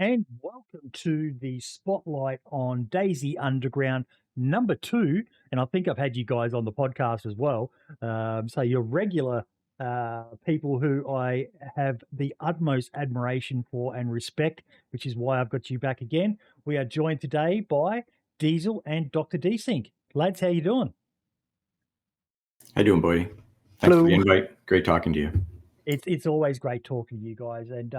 and welcome to the spotlight on DayZ Underground number 2. And I think I've had you guys on the podcast as well. So you're regular people who I have the utmost admiration for and respect, which is why I've got you back again. We are joined today by Diesel and DrDesync. Lads, how you doing? How you doing, Boydie? Thanks for the Hello. invite. Great talking to you. It's always great talking to you guys. And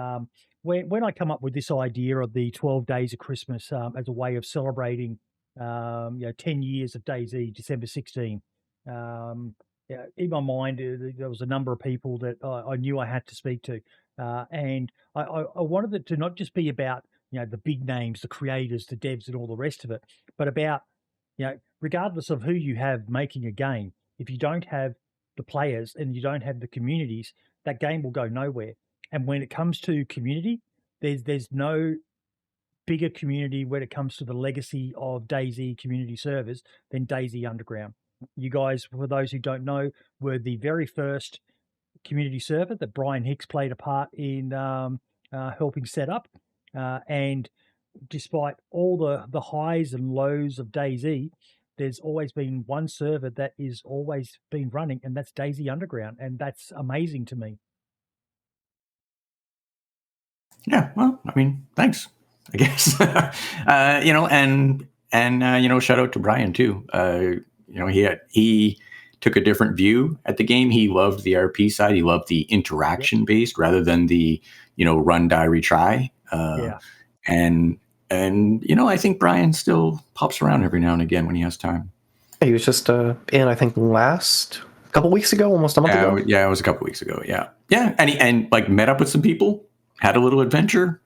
when I come up with this idea of the 12 days of Christmas as a way of celebrating, 10 years of DayZ, December 16, in my mind, there was a number of people that I knew I had to speak to. And I wanted it to not just be about, the big names, the creators, the devs and all the rest of it, but about, regardless of who you have making a game, if you don't have the players and you don't have the communities, that game will go nowhere. And when it comes to community, there's no bigger community when it comes to the legacy of DayZ community servers than DayZ Underground. You guys, for those who don't know, were the very first community server that Brian Hicks played a part in helping set up. And despite all the highs and lows of DayZ, there's always been one server that is always been running, and that's DayZ Underground, and that's amazing to me. Yeah, well, I mean, thanks, I guess. Shout out to Brian too. He took a different view at the game. He loved the RP side. He loved the interaction based rather than the, run, die, retry. I think Brian still pops around every now and again when he has time. He was just in, I think, couple weeks ago, almost a month ago. Yeah, it was a couple weeks ago. Yeah. And he met up with some people, had a little adventure,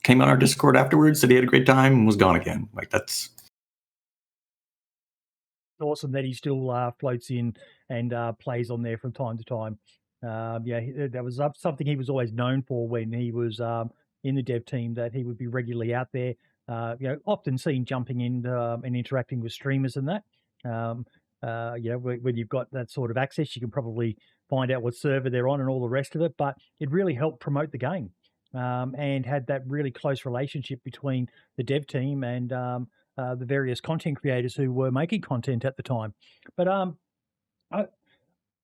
came on our Discord afterwards, said he had a great time, and was gone again. That's awesome that he still floats in and plays on there from time to time. That was something he was always known for when he was in the dev team, that he would be regularly out there, often seen jumping in and interacting with streamers and that. When you've got that sort of access, you can probably find out what server they're on and all the rest of it, but it really helped promote the game and had that really close relationship between the dev team and the various content creators who were making content at the time. But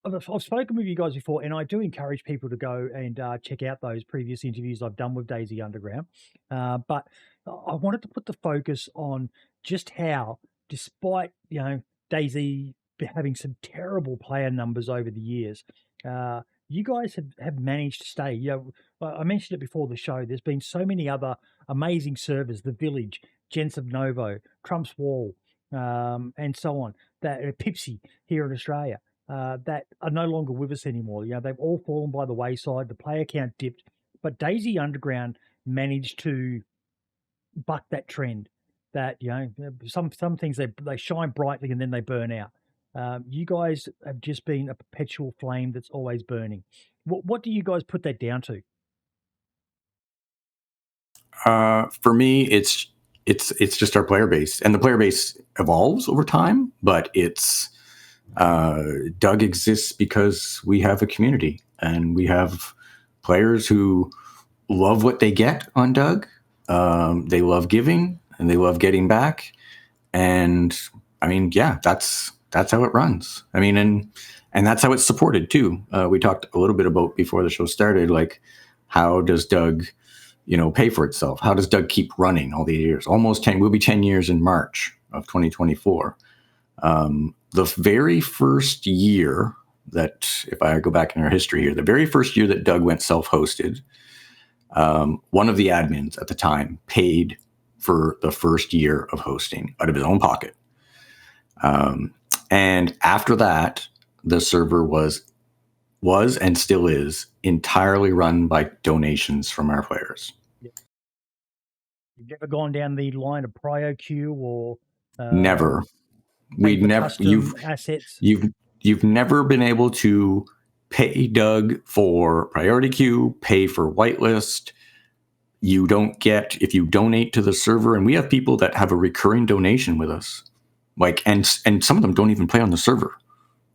I've spoken with you guys before, and I do encourage people to go and check out those previous interviews I've done with DayZ Underground. But I wanted to put the focus on just how, despite DayZ having some terrible player numbers over the years, you guys have managed to stay. I mentioned it before the show. There's been so many other amazing servers, The Village, Gents of Novo, Trump's Wall, and so on, that Pipsy here in Australia. That are no longer with us anymore. They've all fallen by the wayside. The player count dipped, but DayZ Underground managed to buck that trend. That some things they shine brightly and then they burn out. You guys have just been a perpetual flame that's always burning. What do you guys put that down to? For me, it's just our player base, and the player base evolves over time, but it's. Doug exists because we have a community and we have players who love what they get on Doug. They love giving and they love getting back. And that's how it runs. And that's how it's supported too. We talked a little bit about before the show started, how does Doug, pay for itself? How does Doug keep running all these years? Almost 10, we'll be 10 years in March of 2024. The very first year that, if I go back in our history here, the very first year that Doug went self-hosted, one of the admins at the time paid for the first year of hosting out of his own pocket. And after that, the server was and still is entirely run by donations from our players. You've never gone down the line of Prio Q or never. Assets. You've never been able to pay Doug for priority queue, pay for whitelist. You don't get, if you donate to the server, and we have people that have a recurring donation with us, and some of them don't even play on the server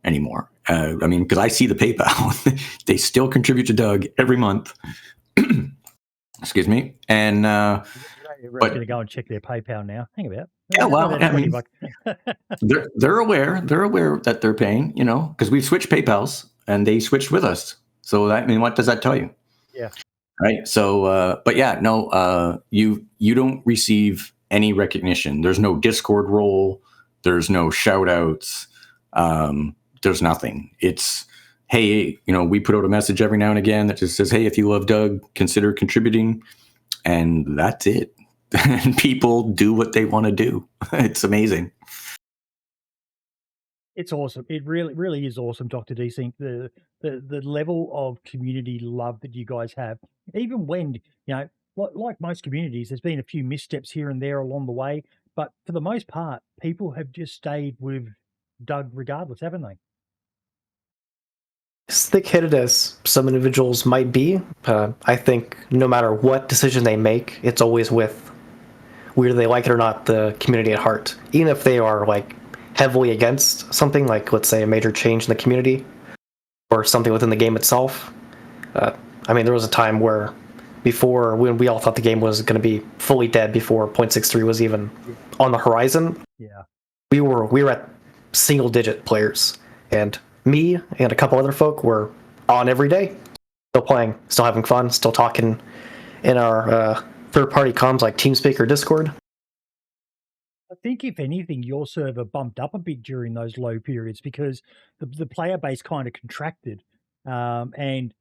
anymore. Because I see the PayPal, they still contribute to Doug every month. Excuse me. And Everyone's going to go and check their PayPal now. Hang about. yeah, well, I mean, $20. they're aware that they're paying, because we've switched PayPals and they switched with us. So that, I mean, what does that tell you? Yeah. Right. So, but yeah, no, you don't receive any recognition. There's no Discord role. There's no shout outs. There's nothing. It's, hey, we put out a message every now and again that just says, hey, if you love Doug, consider contributing. And that's it. And people do what they want to do. It's amazing. It's awesome. It really is awesome, Dr. DSync. The level of community love that you guys have, even when, like most communities, there's been a few missteps here and there along the way, but for the most part, people have just stayed with Doug regardless, haven't they? As thick-headed as some individuals might be, I think no matter what decision they make, it's always with, whether they like it or not, the community at heart. Even if they are heavily against something, like let's say a major change in the community or something within the game itself. I mean, there was a time where when we all thought the game was going to be fully dead before 0.63 was even on the horizon. Yeah, we were at single-digit players, and me and a couple other folk were on every day, still playing, still having fun, still talking in our third-party comms like TeamSpeak or Discord. I think if anything, your server bumped up a bit during those low periods because the player base kind of contracted, and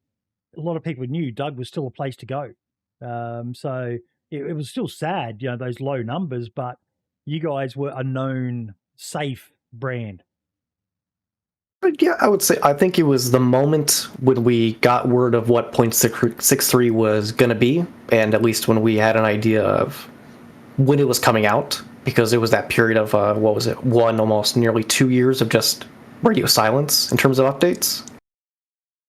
a lot of people knew Doug was still a place to go. So it was still sad, those low numbers, but you guys were a known safe brand. But yeah, I would say I think it was the moment when we got word of what 0.63 was going to be, and at least when we had an idea of when it was coming out, because it was that period of, almost nearly 2 years of just radio silence in terms of updates.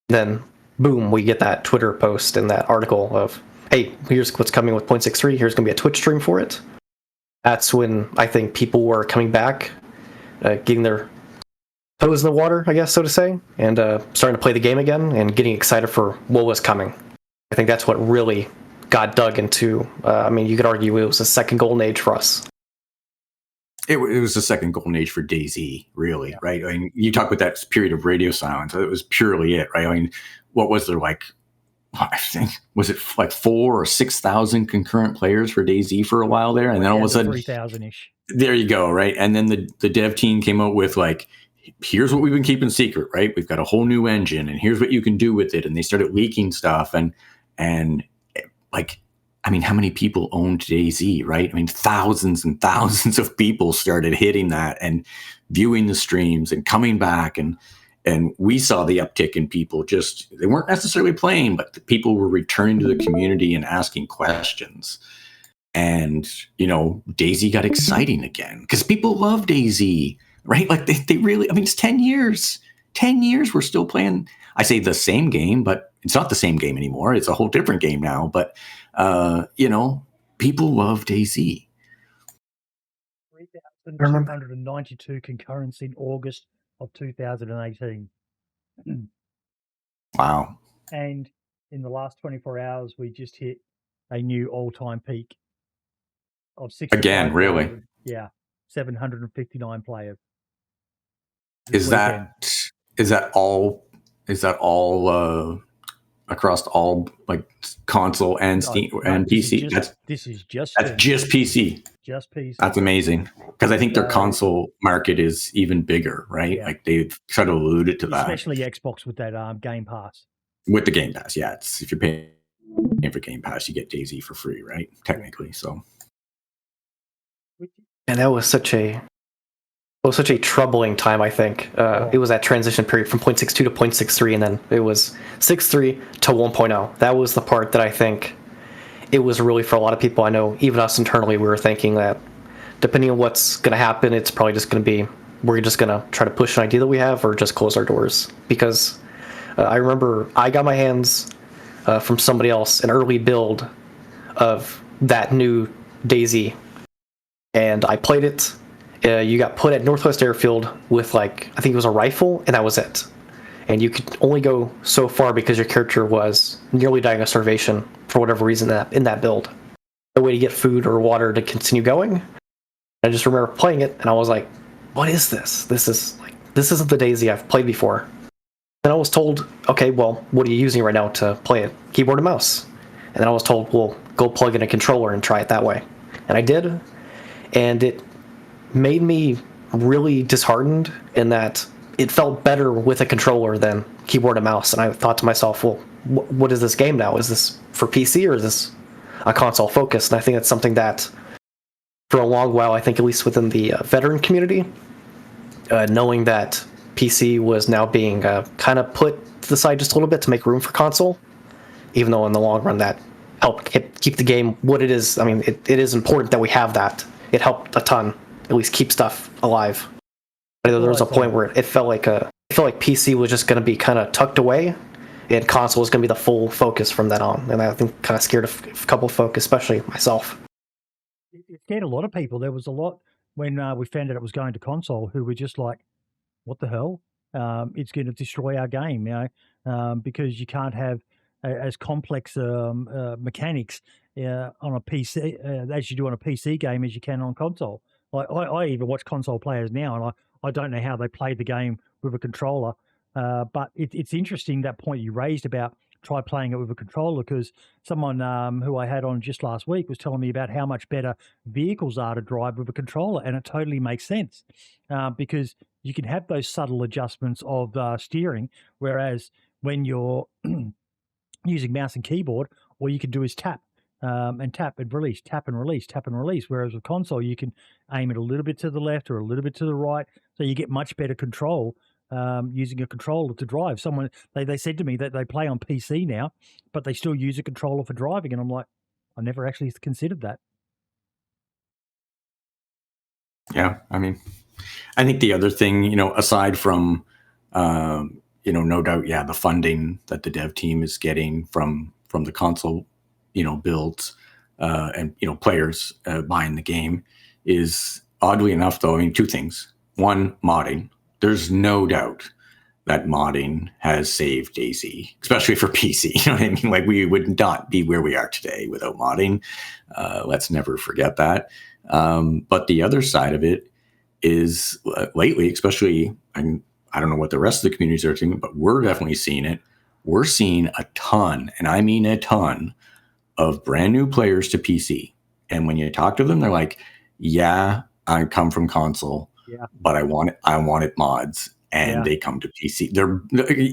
Then, boom, we get that Twitter post and that article of, hey, here's what's coming with 0.63, here's going to be a Twitch stream for it. That's when I think people were coming back, getting their toes in the water, I guess, so to say, and starting to play the game again and getting excited for what was coming. I think that's what really got Doug into, you could argue it was the second golden age for us. It was the second golden age for DayZ, really, Yeah. right? I mean, you talk about that period of radio silence. It was purely it, right? I mean, what was there I think, was it 4,000 or 6,000 concurrent players for DayZ for a while there? And then all of a sudden, 3,000-ish. There you go, right? And then the dev team came out with here's what we've been keeping secret, right? We've got a whole new engine, and here's what you can do with it. And they started leaking stuff, and how many people owned DayZ, right? I mean, thousands and thousands of people started hitting that and viewing the streams and coming back, and we saw the uptick in people. They weren't necessarily playing, but the people were returning to the community and asking questions. And DayZ got exciting again because people love DayZ, right? They really, it's 10 years. 10 years we're still playing. I say the same game, but it's not the same game anymore. It's a whole different game now. But people love DayZ. 3,292 concurrents in August of 2018. Wow. And in the last 24 hours, we just hit a new all-time peak of 65. Again, really? Yeah, 759 players. Is that all across all console and Steam and PC? That's just PC. Just PC. That's amazing, because I think their console market is even bigger, right? Yeah. They've sort of alluded to that, especially Xbox with that Game Pass. With the Game Pass, yeah. It's, if you're paying for Game Pass, you get DayZ for free, right? Technically, so. And that was such a troubling time, I think. It was that transition period from 0.62 to 0.63, and then it was 6.3 to 1.0. That was the part that I think it was really, for a lot of people, I know, even us internally, we were thinking that depending on what's going to happen, it's probably just going to be, we're just going to try to push an idea that we have or just close our doors. Because I remember I got my hands from somebody else, an early build of that new DayZ, and I played it. You got put at Northwest Airfield with, I think it was a rifle, and that was it. And you could only go so far because your character was nearly dying of starvation for whatever reason in that build. No way to get food or water to continue going. I just remember playing it, and I was like, "What is this? This isn't the DayZ I've played before." Then I was told, "Okay, well, what are you using right now to play it? Keyboard and mouse." And then I was told, "Well, go plug in a controller and try it that way." And I did, and it made me really disheartened in that it felt better with a controller than keyboard and mouse. And I thought to myself, well, what is this game now? Is this for PC or is this a console focus? And I think that's something that for a long while, I think at least within the veteran community, knowing that PC was now being kind of put to the side just a little bit to make room for console, even though in the long run that helped keep the game what it is. I mean, it is important that we have that. It helped a ton, at least keep stuff alive. But there was a point where it felt like PC was just going to be kind of tucked away, and console was going to be the full focus from then on. And I think kind of scared a couple of folk, especially myself. It scared a lot of people. There was a lot when we found out it was going to console who were just like, "What the hell? It's going to destroy our game," because you can't have as complex mechanics on a PC as you do on a PC game as you can on console. I even watch console players now, and I don't know how they play the game with a controller. But it's interesting that point you raised about try playing it with a controller, because someone who I had on just last week was telling me about how much better vehicles are to drive with a controller, and it totally makes sense because you can have those subtle adjustments of steering, whereas when you're using mouse and keyboard, all you can do is tap and tap and release, tap and release, tap and release. Whereas with console, you can aim it a little bit to the left or a little bit to the right, so you get much better control using a controller to drive. Someone they said to me that they play on PC now, but they still use a controller for driving, and I'm like, I never actually considered that. Yeah, I mean, I think the other thing, aside from, no doubt, the funding that the dev team is getting from the console, builds, and players buying the game, is oddly enough, though, I mean, two things. One, modding. There's no doubt that modding has saved DayZ, especially for PC. You know what I mean? Like, we would not be where we are today without modding. Let's never forget that. But the other side of it is lately, especially, I don't know what the rest of the communities are seeing, but we're definitely seeing it. We're seeing a ton, and I mean a ton, of brand new players to PC. And when you talk to them, they're like, yeah, I come from console, but I wanted mods. And they come to PC.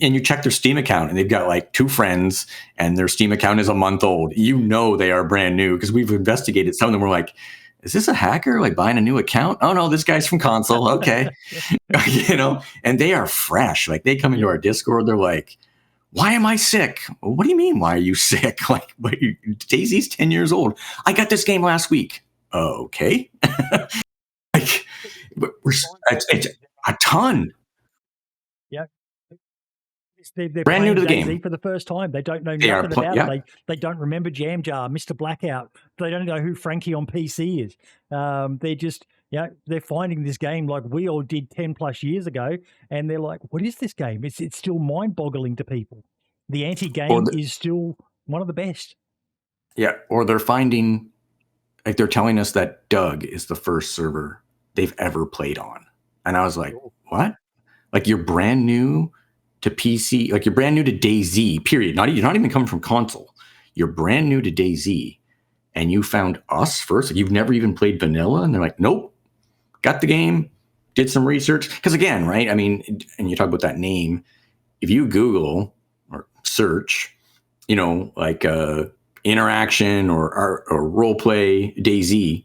And you check their Steam account, and they've got like 2 friends, and their Steam account is a month old. They are brand new, because we've investigated some of them. We're like, is this a hacker like buying a new account? Oh no, this guy's from console. Okay. And they are fresh. Like, they come into our Discord, they're like, why am I sick? Well, what do you mean, why are you sick? Like, DayZ's 10 years old. I got this game last week. Okay. Like, it's a ton. Yeah. They're brand new to the DayZ game for the first time. They don't know nothing about it. They don't remember Jam Jar, Mr. Blackout. They don't know who Frankie on PC is. They're just, they're finding this game like we all did 10 plus years ago, and they're like, what is this game? It's still mind-boggling to people. The anti-game is still one of the best. Yeah, or they're finding, like, they're telling us that Doug is the first server they've ever played on. And I was like, what? Like, you're brand new to PC, like, you're brand new to DayZ, period. You're not even coming from console. You're brand new to DayZ, and you found us first. Like, you've never even played vanilla, and they're like, nope, got the game, did some research. Because again, right? I mean, and you talk about that name. If you Google or search, like interaction or role play DayZ,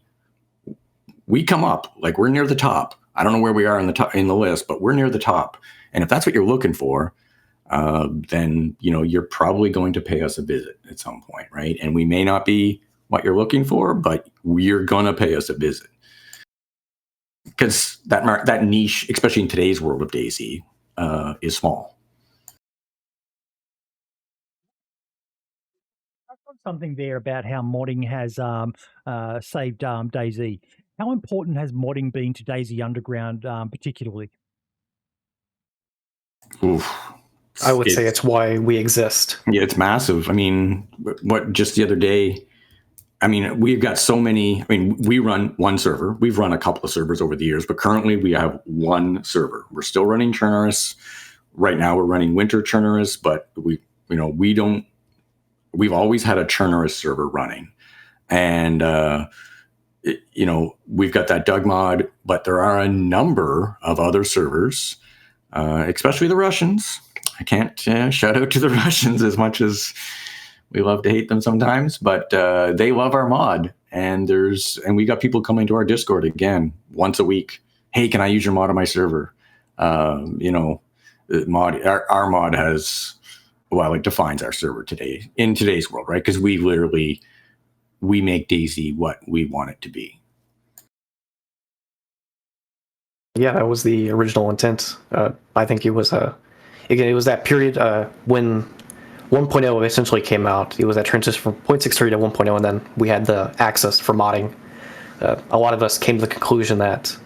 we come up. Like, we're near the top. I don't know where we are in the list, but we're near the top. And if that's what you're looking for, then, you're probably going to pay us a visit at some point, right? And we may not be what you're looking for, but you're going to pay us a visit. Because that niche, especially in today's world of DayZ, is small. Something there about how modding has saved DayZ. How important has modding been to DayZ Underground particularly? Oof. I would say it's why we exist. Yeah, it's massive. I mean, what just the other day, I mean, we've got so many. I mean, we run one server. We've run a couple of servers over the years, but currently we have one server. We're still running Chernarus. Right now we're running Winter Chernarus, but we've always had a Chernarus server running. And, we've got that Doug mod, but there are a number of other servers, especially the Russians. I can't shout out to the Russians as much as we love to hate them sometimes, but they love our mod. And we got people coming to our Discord again once a week. Hey, can I use your mod on my server? Our mod has, well, it defines our server today in today's world, right? Because we make DayZ what we want it to be. Yeah, that was the original intent. I think it was it was that period when 1.0 essentially came out. It was that transition from 0.63 to 1.0, and then we had the access for modding. A lot of us came to the conclusion that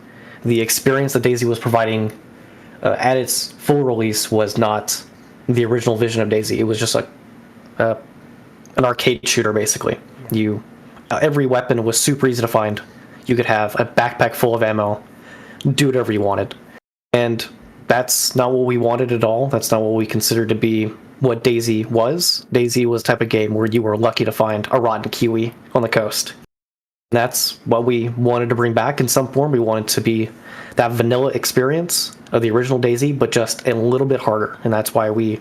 the experience that DayZ was providing at its full release was not the original vision of DayZ. It was just an arcade shooter, basically. Every weapon was super easy to find. You could have a backpack full of ammo, do whatever you wanted. And that's not what we wanted at all. That's not what we considered to be what DayZ was. DayZ was the type of game where you were lucky to find a rotten kiwi on the coast. That's what we wanted to bring back in some form. We wanted to be that vanilla experience of the original DayZ, but just a little bit harder. And that's why we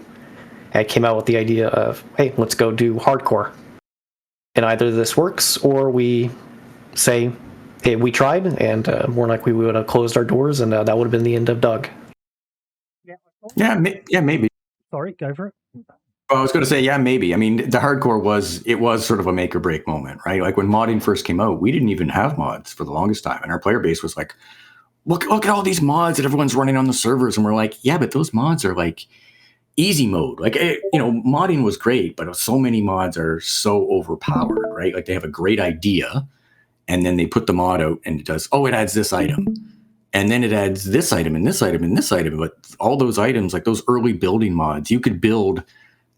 came out with the idea of, hey, let's go do hardcore. And either this works, or we say, hey, we tried, and more likely we would have closed our doors, and that would have been the end of Doug. Yeah, maybe. Sorry, go for it. Well, I was going to say, yeah, maybe. I mean, the hardcore was sort of a make or break moment, right? Like when modding first came out, we didn't even have mods for the longest time. And our player base was like, look at all these mods that everyone's running on the servers. And we're like, yeah, but those mods are like easy mode. Like, modding was great, but so many mods are so overpowered, right? Like they have a great idea and then they put the mod out and it does, it adds this item. And then it adds this item and this item and this item. But all those items, like those early building mods, you could build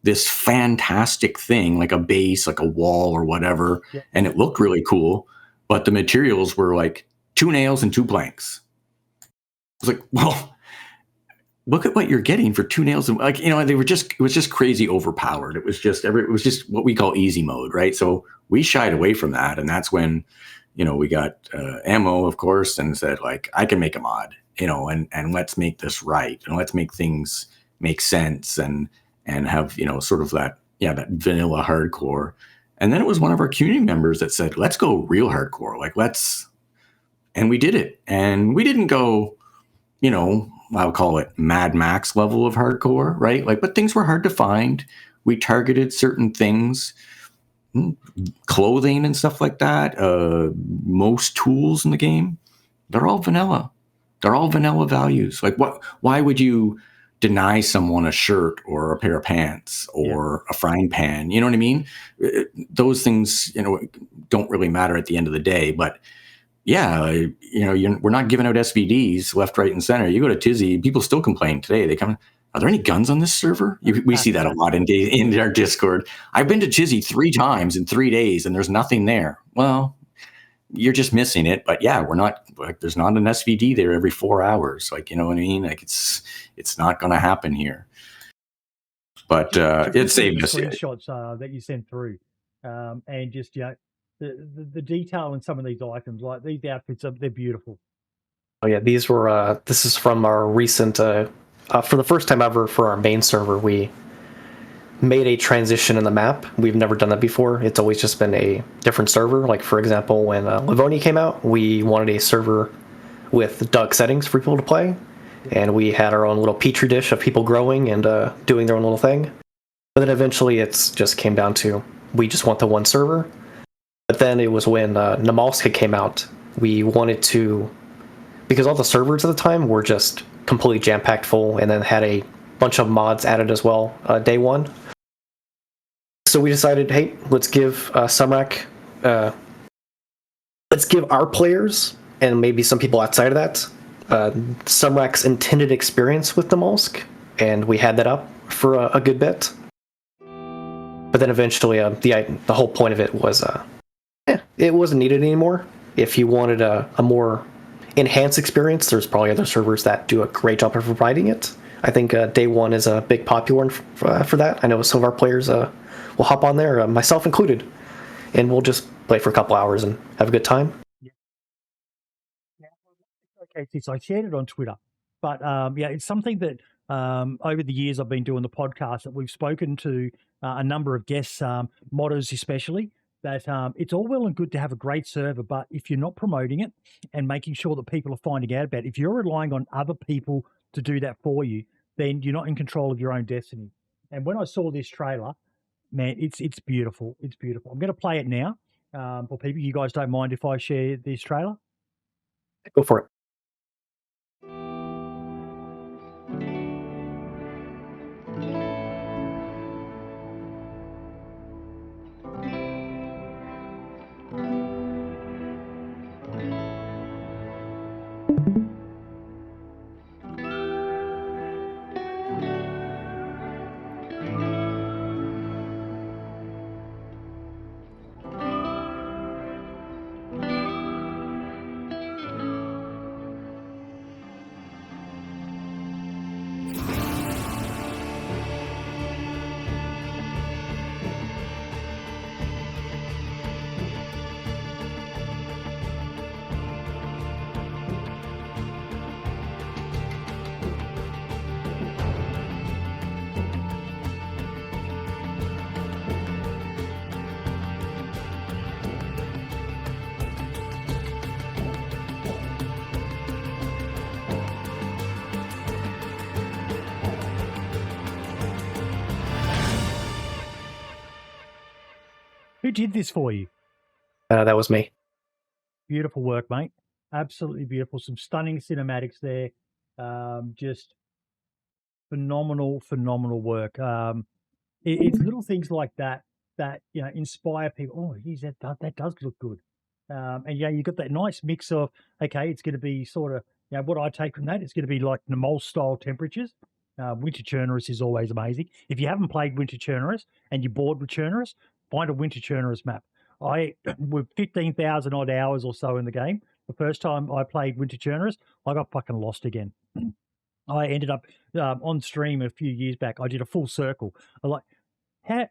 this fantastic thing, like a base, like a wall or whatever. Yeah. And it looked really cool. But the materials were like 2 nails and 2 planks. I was like, well, look at what you're getting for 2 nails. And it was just crazy overpowered. It was just what we call easy mode, right? So we shied away from that. And that's when, we got ammo, of course, and said, like, I can make a mod, and let's make this right. And let's make things make sense and have, sort of that vanilla hardcore. And then it was one of our community members that said, let's go real hardcore. Like, and we did it. And we didn't go, I'll call it Mad Max level of hardcore, right? Like, but things were hard to find. We targeted certain things, clothing and stuff like that. Most tools in the game, they're all vanilla. They're all vanilla values. Like, why would you deny someone a shirt or a pair of pants or a frying pan? You know what I mean? Those things, don't really matter at the end of the day. But yeah, we're not giving out SVDs left, right, and center. You go to Tizzy, people still complain today. They come, are there any guns on this server? We see that a lot in our Discord. I've been to Tizzy 3 times in 3 days, and there's nothing there. Well, you're just missing it. But yeah, we're not, like, there's not an SVD there every 4 hours. Like, you know what I mean? Like, it's not going to happen here. But it saved us. Screenshots that you sent through, and just the detail in some of these items, like these outfits, they're beautiful. Oh yeah, these were. This is from our recent. For the first time ever, for our main server, we made a transition in the map. We've never done that before. It's always just been a different server. Like, for example, when Livonia came out, we wanted a server with Doug settings for people to play. And we had our own little petri dish of people growing and doing their own little thing. But then eventually it's just came down to, we just want the one server. But then it was when Namalska came out, we wanted to, because all the servers at the time were just completely jam-packed full, and then had a bunch of mods added as well day one. So we decided, hey, let's give Sumrak, let's give our players, and maybe some people outside of that, Sumrak's intended experience with Namalsk, and we had that up. for a good bit. But then eventually, the whole point of it was, it wasn't needed anymore. If you wanted a more enhanced experience, there's probably other servers that do a great job of providing it. I think Day One is a big popular for that. I know some of our players will hop on there, myself included, and we'll just play for a couple hours and have a good time. Okay, since I shared it on Twitter, but yeah, it's something that over the years I've been doing the podcast that we've spoken to a number of guests, modders especially, that it's all well and good to have a great server, but if you're not promoting it and making sure that people are finding out about it, if you're relying on other people to do that for you, then you're not in control of your own destiny. And when I saw this trailer, man, it's beautiful. It's beautiful. I'm going to play it now for people. You guys don't mind if I share this trailer? Go for it. Who did this for you? That was me. Beautiful work, mate. Absolutely beautiful. Some stunning cinematics there. Just phenomenal, phenomenal work. It's little things like that that inspire people. Oh, geez, that does look good. And yeah, you got that nice mix of okay, it's going to be sort of what I take from that. It's going to be like Namol style temperatures. Winter Chernarus is always amazing. If you haven't played Winter Chernarus and you're bored with Chernarus, find a Winter Chernarus map. With 15,000 odd hours or so in the game, the first time I played Winter Chernarus, I got fucking lost again. I ended up on stream a few years back. I did a full circle. I'm like, how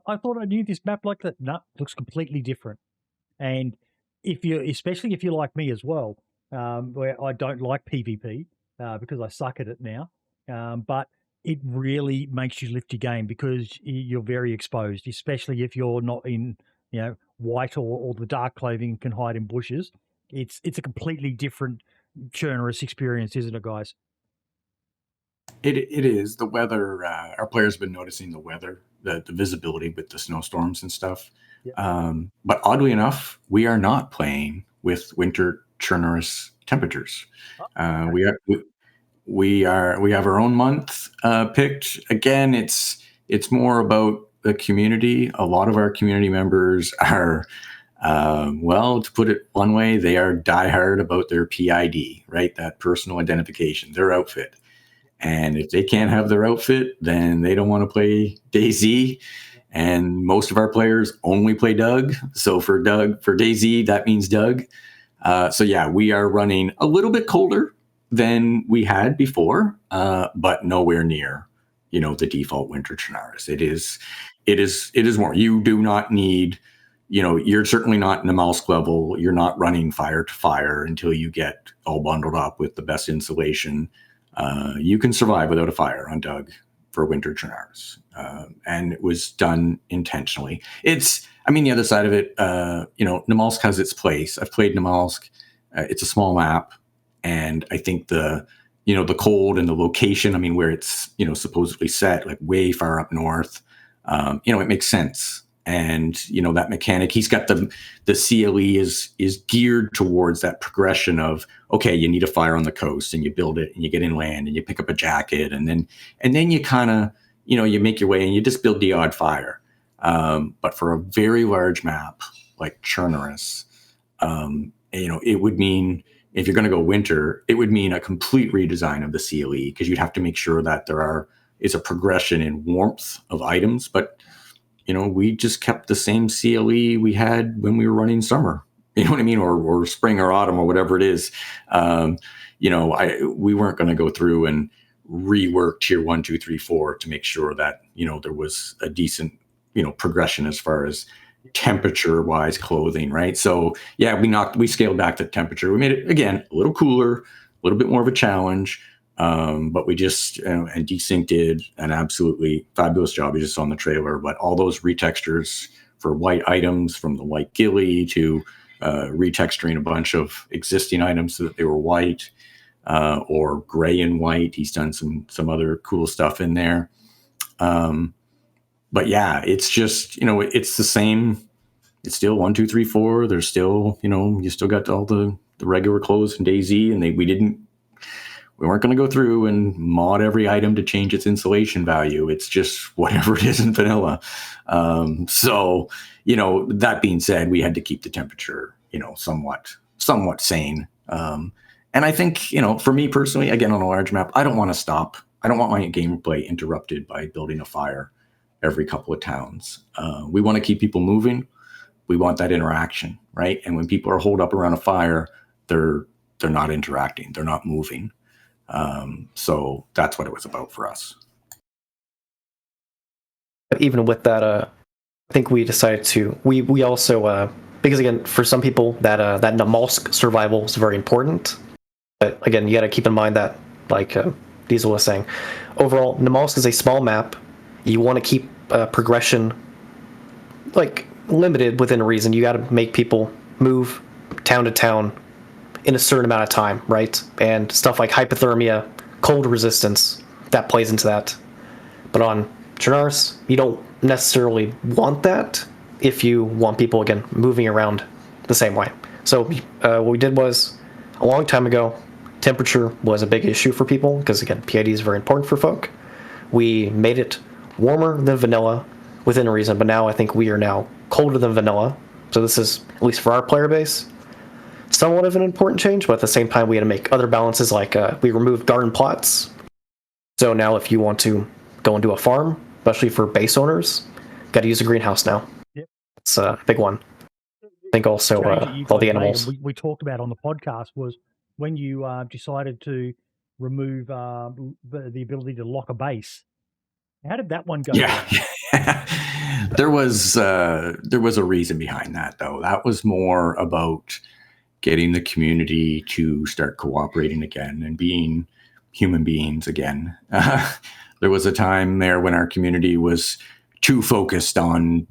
I thought I knew this map like that. No, it looks completely different. And especially if you're like me as well, where I don't like PvP because I suck at it now, but it really makes you lift your game because you're very exposed, especially if you're not in white or the dark clothing and can hide in bushes. It's a completely different Chernarus experience, isn't it, guys? It is the weather. Our players have been noticing the weather, the visibility with the snowstorms and stuff. Yeah. But oddly enough, we are not playing with winter Chernarus temperatures. Okay. We have our own month picked. Again, it's more about the community. A lot of our community members are, to put it one way, they are diehard about their PID, right? That personal identification, their outfit. And if they can't have their outfit, then they don't want to play DayZ. And most of our players only play Doug. So for DayZ, that means Doug. So yeah, we are running a little bit colder than we had before, but nowhere near, the default winter Chernarus. It is more. You do not need, you're certainly not in the mouse level. You're not running fire to fire until you get all bundled up with the best insulation. You can survive without a fire on Doug for winter Chernarus. And it was done intentionally. The other side of it, Namalsk has its place. I've played Namalsk. It's a small map. And I think the cold and the location, where it's, supposedly set, like way far up north, it makes sense. And, that mechanic, he's got the CLE is geared towards that progression of, okay, you need a fire on the coast and you build it and you get inland and you pick up a jacket and then you kind of, you make your way and you just build the odd fire. But for a very large map like Chernarus, it would mean, if you're going to go winter, it would mean a complete redesign of the CLE because you'd have to make sure that there are it's a progression in warmth of items, but we just kept the same CLE we had when we were running summer. You know what I mean, or spring or autumn or whatever it is. We weren't going to go through and rework tier 1, 2, 3, 4 to make sure that there was a decent progression as far as temperature wise clothing, right? So yeah, we scaled back the temperature. We made it again a little cooler, a little bit more of a challenge, but we just and DSync did an absolutely fabulous job. You just saw in the trailer, but all those retextures for white items, from the white ghillie to retexturing a bunch of existing items so that they were white or gray and white. He's done some other cool stuff in there. But yeah, it's just, it's the same. It's still 1, 2, 3, 4. There's still, you still got all the regular clothes in DayZ, and we weren't going to go through and mod every item to change its insulation value. It's just whatever it is in vanilla. So, that being said, we had to keep the temperature, somewhat sane. And I think, for me personally, again, on a large map, I don't want to stop. I don't want my gameplay interrupted by building a fire every couple of towns. We want to keep people moving. We want that interaction, right? And when people are holed up around a fire, they're not interacting. They're not moving. So that's what it was about for us. But even with that, I think we decided to. We also because again, for some people that Namalsk survival is very important. But again, you got to keep in mind that, like Diesel was saying, overall, Namalsk is a small map. You want to keep progression limited within reason. You got to make people move town to town in a certain amount of time, right? And stuff like hypothermia, cold resistance, that plays into that. But on Chernarus, you don't necessarily want that if you want people, again, moving around the same way. So what we did was, a long time ago, temperature was a big issue for people, because again, PID is very important for folk. We made it warmer than vanilla within reason, but now I think we are now colder than vanilla. So this is, at least for our player base, somewhat of an important change, but at the same time we had to make other balances, like we removed garden plots. So now if you want to go and do a farm, especially for base owners, got to use a greenhouse now. Yep. It's a big one. I think also all the animals. We talked about on the podcast was when you decided to remove the ability to lock a base. How did that one go? Yeah. There was a reason behind that, though. That was more about getting the community to start cooperating again and being human beings again. There was a time there when our community was too focused on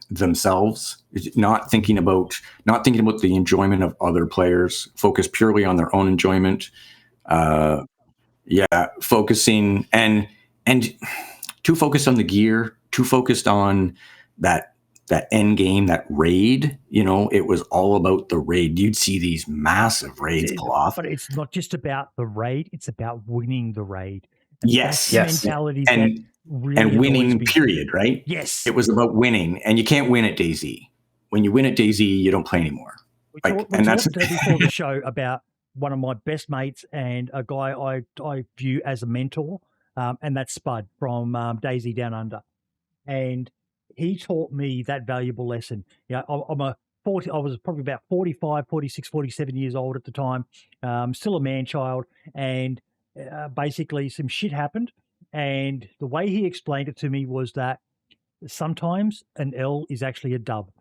themselves, not thinking about the enjoyment of other players, focused purely on their own enjoyment. Focusing and too focused on the gear, too focused on that end game, that raid. It was all about the raid. You'd see these massive raids pull off. But it's not just about the raid, it's about winning the raid. And yes. Mentality and really winning, period, right? Yes. It was about winning, and you can't win at DayZ. When you win at DayZ, you don't play anymore. We talked before the show about one of my best mates and a guy I view as a mentor, and that's Spud from DayZ Down Under. And he taught me that valuable lesson. I was probably about 45, 46, 47 years old at the time, still a man-child, and basically some shit happened. And the way he explained it to me was that sometimes an L is actually a dub,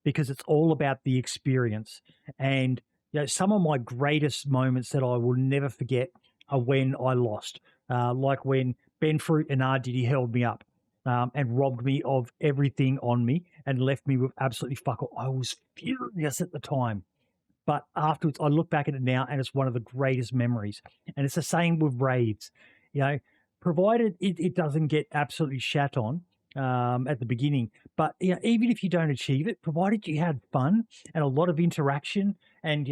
because it's all about the experience. And some of my greatest moments that I will never forget are when I lost, like when Ben Fruit and RDD held me up and robbed me of everything on me and left me with absolutely fuck all. I was furious at the time. But afterwards, I look back at it now, and it's one of the greatest memories. And it's the same with raids, provided it doesn't get absolutely shat on at the beginning. But even if you don't achieve it, provided you had fun and a lot of interaction, and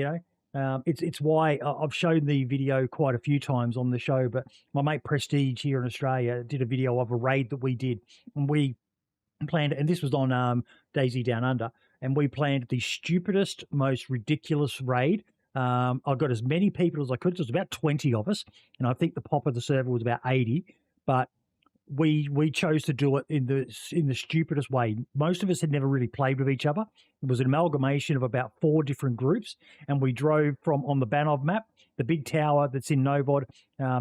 it's why I've shown the video quite a few times on the show. But my mate Prestige here in Australia did a video of a raid that we did, and we planned, and this was on DayZ Down Under, and we planned the stupidest, most ridiculous raid. I got as many people as I could. So it was about 20 of us, and I think the pop of the server was about 80. but we chose to do it in the stupidest way. Most of us had never really played with each other. It was an amalgamation of about 4 different groups, and we drove from on the Banov map, the big tower that's in Novod,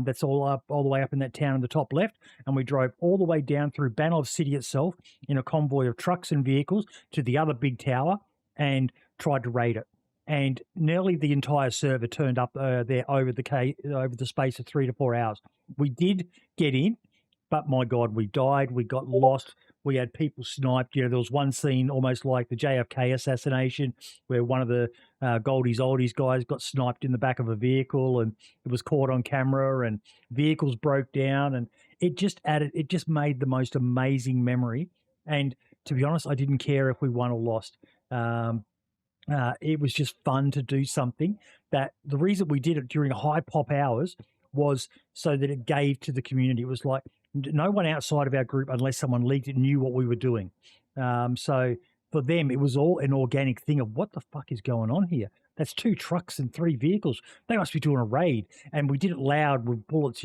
that's all the way up in that town in the top left, and we drove all the way down through Banov city itself in a convoy of trucks and vehicles to the other big tower and tried to raid it. And nearly the entire server turned up there over the space of 3 to 4 hours. We did get in, but my God, we died. We got lost. We had people sniped. There was one scene almost like the JFK assassination where one of the Goldies Oldies guys got sniped in the back of a vehicle, and it was caught on camera, and vehicles broke down, and it just made the most amazing memory. And to be honest, I didn't care if we won or lost. It was just fun to do something that the reason we did it during high pop hours was so that it gave to the community. It was like no one outside of our group, unless someone leaked it, knew what we were doing. So for them, it was all an organic thing of what the fuck is going on here? That's 2 trucks and 3 vehicles. They must be doing a raid. And we did it loud with bullets.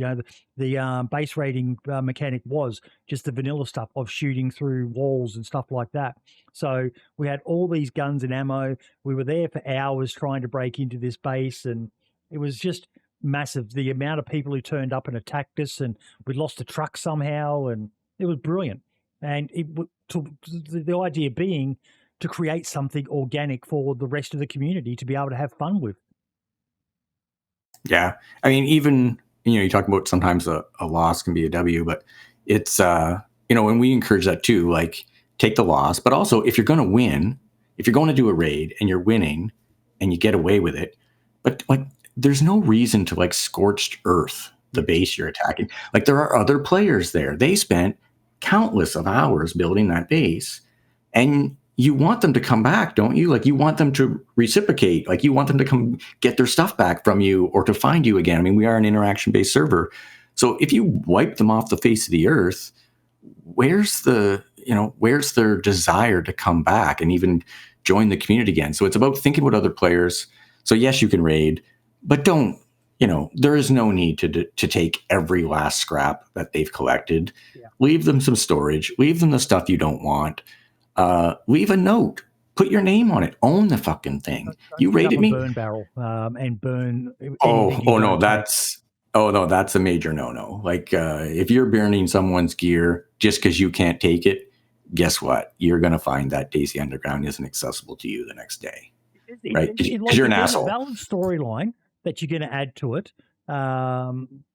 The base raiding mechanic was just the vanilla stuff of shooting through walls and stuff like that. So we had all these guns and ammo. We were there for hours trying to break into this base, and it was just massive. The amount of people who turned up and attacked us, and we lost a truck somehow, and it was brilliant. And the idea being to create something organic for the rest of the community to be able to have fun with. Yeah. I mean, even, you talk about sometimes a loss can be a W, but it's, and we encourage that too, like take the loss, but also if you're going to win, if you're going to do a raid and you're winning and you get away with it, but like, there's no reason to like scorched earth the base you're attacking. Like there are other players there. They spent countless of hours building that base, and you want them to come back, don't you? Like you want them to reciprocate. Like you want them to come get their stuff back from you or to find you again. I mean, we are an interaction-based server. So if you wipe them off the face of the earth, where's their desire to come back and even join the community again? So it's about thinking about other players. So yes, you can raid, but don't, there is no need to take every last scrap that they've collected. Yeah. Leave them some storage. Leave them the stuff you don't want. Leave a note. Put your name on it. Own the fucking thing. Don't you raided me. Burn barrel and burn. No, that's a major no. Like if you're burning someone's gear just because you can't take it, guess what? You're gonna find that DayZ Underground isn't accessible to you the next day, right? Because you're an asshole. A valid storyline that you're going to add to it.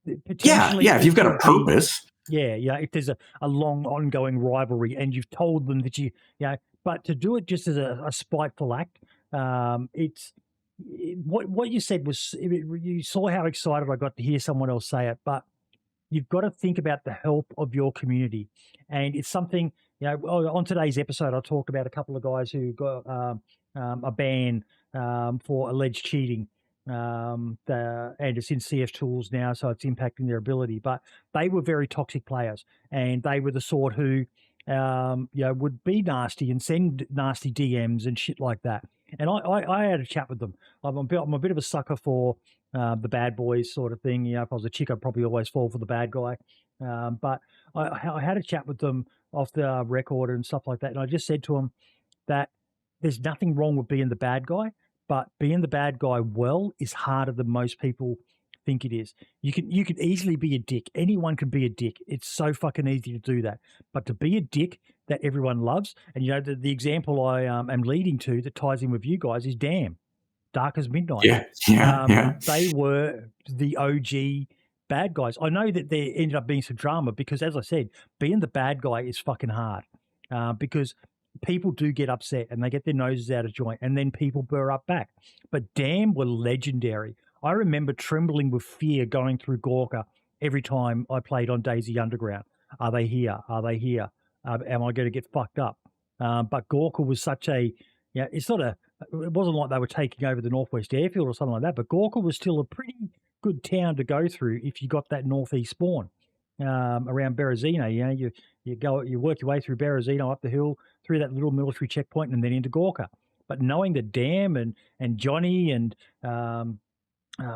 If you've got a purpose. Yeah. If there's a long ongoing rivalry and you've told them that but to do it just as a spiteful act, what you said was, you saw how excited I got to hear someone else say it, but you've got to think about the help of your community. And it's something, on today's episode, I'll talk about a couple of guys who got a ban for alleged cheating. And it's in CF tools now, so it's impacting their ability. But they were very toxic players, and they were the sort who, would be nasty and send nasty DMs and shit like that. And I had a chat with them. I'm a bit of a sucker for the bad boys sort of thing. If I was a chick, I'd probably always fall for the bad guy. But I had a chat with them off the record and stuff like that, and I just said to them that there's nothing wrong with being the bad guy. But being the bad guy well is harder than most people think it is. You can easily be a dick. Anyone can be a dick. It's so fucking easy to do that. But to be a dick that everyone loves, and the example I am leading to that ties in with you guys is Damn, Dark as Midnight. Yeah. They were the OG bad guys. I know that there ended up being some drama because, as I said, being the bad guy is fucking hard because people do get upset and they get their noses out of joint, and then people burr up back. But Damn were legendary. I remember trembling with fear going through Gorka every time I played on DayZ Underground. Are they here? Are they here? Am I going to get fucked up? But Gorka was such a, it wasn't like they were taking over the Northwest Airfield or something like that, but Gorka was still a pretty good town to go through if you got that northeast spawn. Around Berezino, you work your way through Berezino up the hill through that little military checkpoint and then into Gorka. But knowing that Damn and Johnny and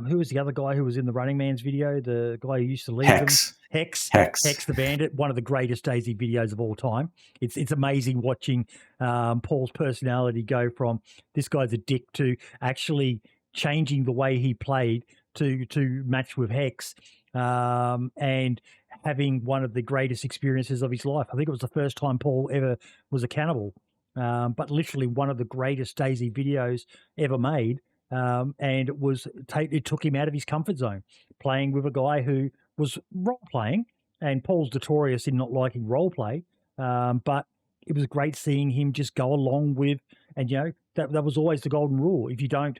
Who was the other guy who was in the Running Man's video? The guy who used to lead them? Hex. Hex Hex. the Bandit, one of the greatest DayZ videos of all time. It's amazing watching Paul's personality go from this guy's a dick to actually changing the way he played to match with Hex, and having one of the greatest experiences of his life. I think it was the first time Paul ever was a cannibal, but literally one of the greatest DayZ videos ever made. And it took him out of his comfort zone, playing with a guy who was role playing, and Paul's notorious in not liking role play, but it was great seeing him just go along with, and that was always the golden rule. If you don't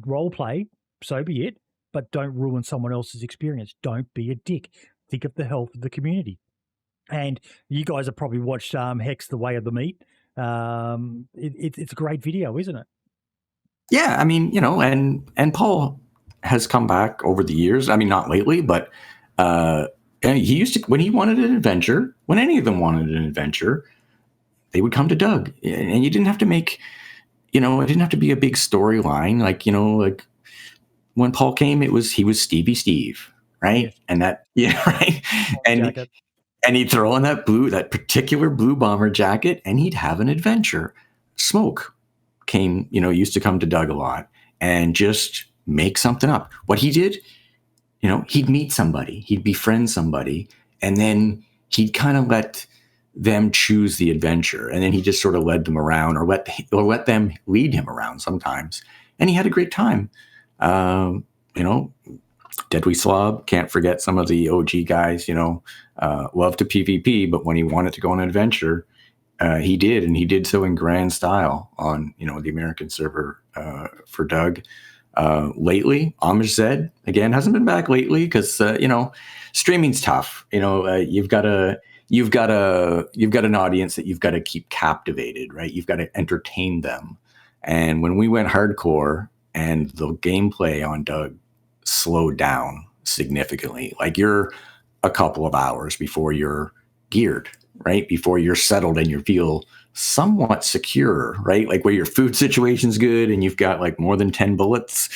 role play, so be it, but don't ruin someone else's experience. Don't be a dick. Think of the health of the community. And you guys have probably watched Hex: The Way of the Meat. It's a great video, isn't it? Yeah, I mean, and Paul has come back over the years. I mean, not lately, but and he used to, when he wanted an adventure, when any of them wanted an adventure, they would come to Doug, and you didn't have to make, it didn't have to be a big storyline. Like when Paul came, he was Stevie Steve, right? Yeah. Right. And he'd throw on that particular blue bomber jacket, and he'd have an adventure. Smoke used to come to Doug a lot and just make something up. What he did, he'd meet somebody, he'd befriend somebody, and then he'd kind of let them choose the adventure, and then he just sort of led them around, or let them lead him around sometimes, and he had a great time. Deadly Slob, can't forget some of the OG guys. Love to PvP, but when he wanted to go on an adventure, he did, and he did so in grand style on the American server for Doug. Lately, Amish Zed again hasn't been back lately because streaming's tough. You've got an audience that you've got to keep captivated, right? You've got to entertain them. And when we went hardcore and the gameplay on Doug slowed down significantly, like you're a couple of hours before you're geared, right? Before you're settled and you feel somewhat secure, right? Like where your food situation's good and you've got like more than 10 bullets,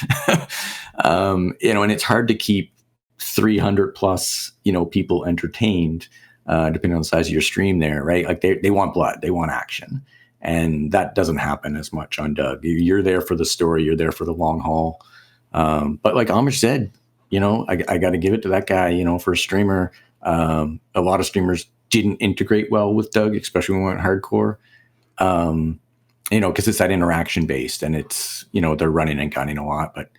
and it's hard to keep 300 plus, people entertained, depending on the size of your stream there, right? Like they want blood, they want action. And that doesn't happen as much on Doug. You're there for the story, you're there for the long haul. But like Amish said, I got to give it to that guy, for a streamer. A lot of streamers didn't integrate well with Doug, especially when we went hardcore, because it's that interaction based and it's, they're running and gunning a lot. But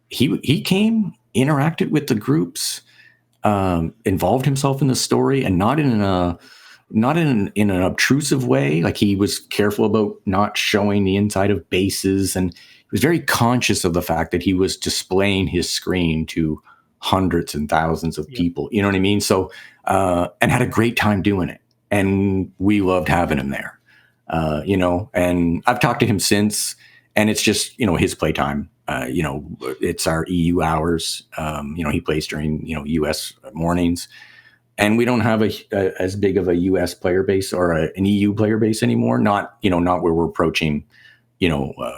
he came, interacted with the groups, involved himself in the story, and not in an obtrusive way. Like he was careful about not showing the inside of bases, and he was very conscious of the fact that he was displaying his screen to hundreds and thousands of people. You know what I mean? So, and had a great time doing it. And we loved having him there, and I've talked to him since, and it's just, his playtime. It's our EU hours. He plays during, US mornings, and we don't have as big of a US player base or an EU player base anymore. Not where we're approaching,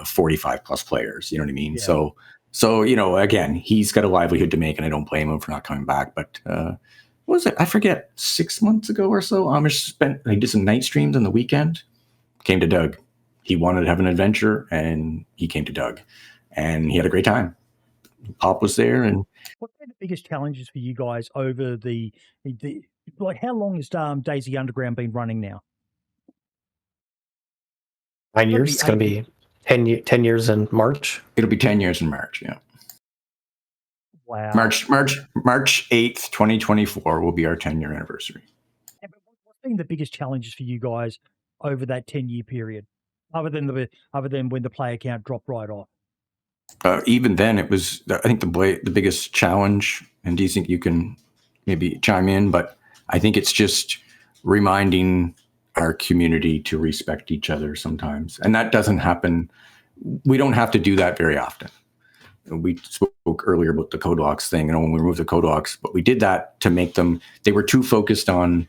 45 plus players, you know what I mean? Yeah. So, again, he's got a livelihood to make, and I don't blame him for not coming back. But what was it? I forget, 6 months ago or so, Amish did some night streams on the weekend, came to Doug. He wanted to have an adventure, and he came to Doug, and he had a great time. Pop was there. And what are the biggest challenges for you guys over the like, how long has DayZ Underground been running now? 9 years. It's going to be 10 years in March. It'll be 10 years in March. Yeah. Wow. March 8th, 2024 will be our 10-year anniversary. Yeah, but what's been the biggest challenges for you guys over that 10-year period, other than when the player count dropped right off? Even then, it was, I think, the biggest challenge, and do you think you can maybe chime in? But I think it's just reminding our community to respect each other sometimes. And that doesn't happen. We don't have to do that very often. We spoke earlier about the code locks thing, when we removed the code locks, but we did that to make them, they were too focused on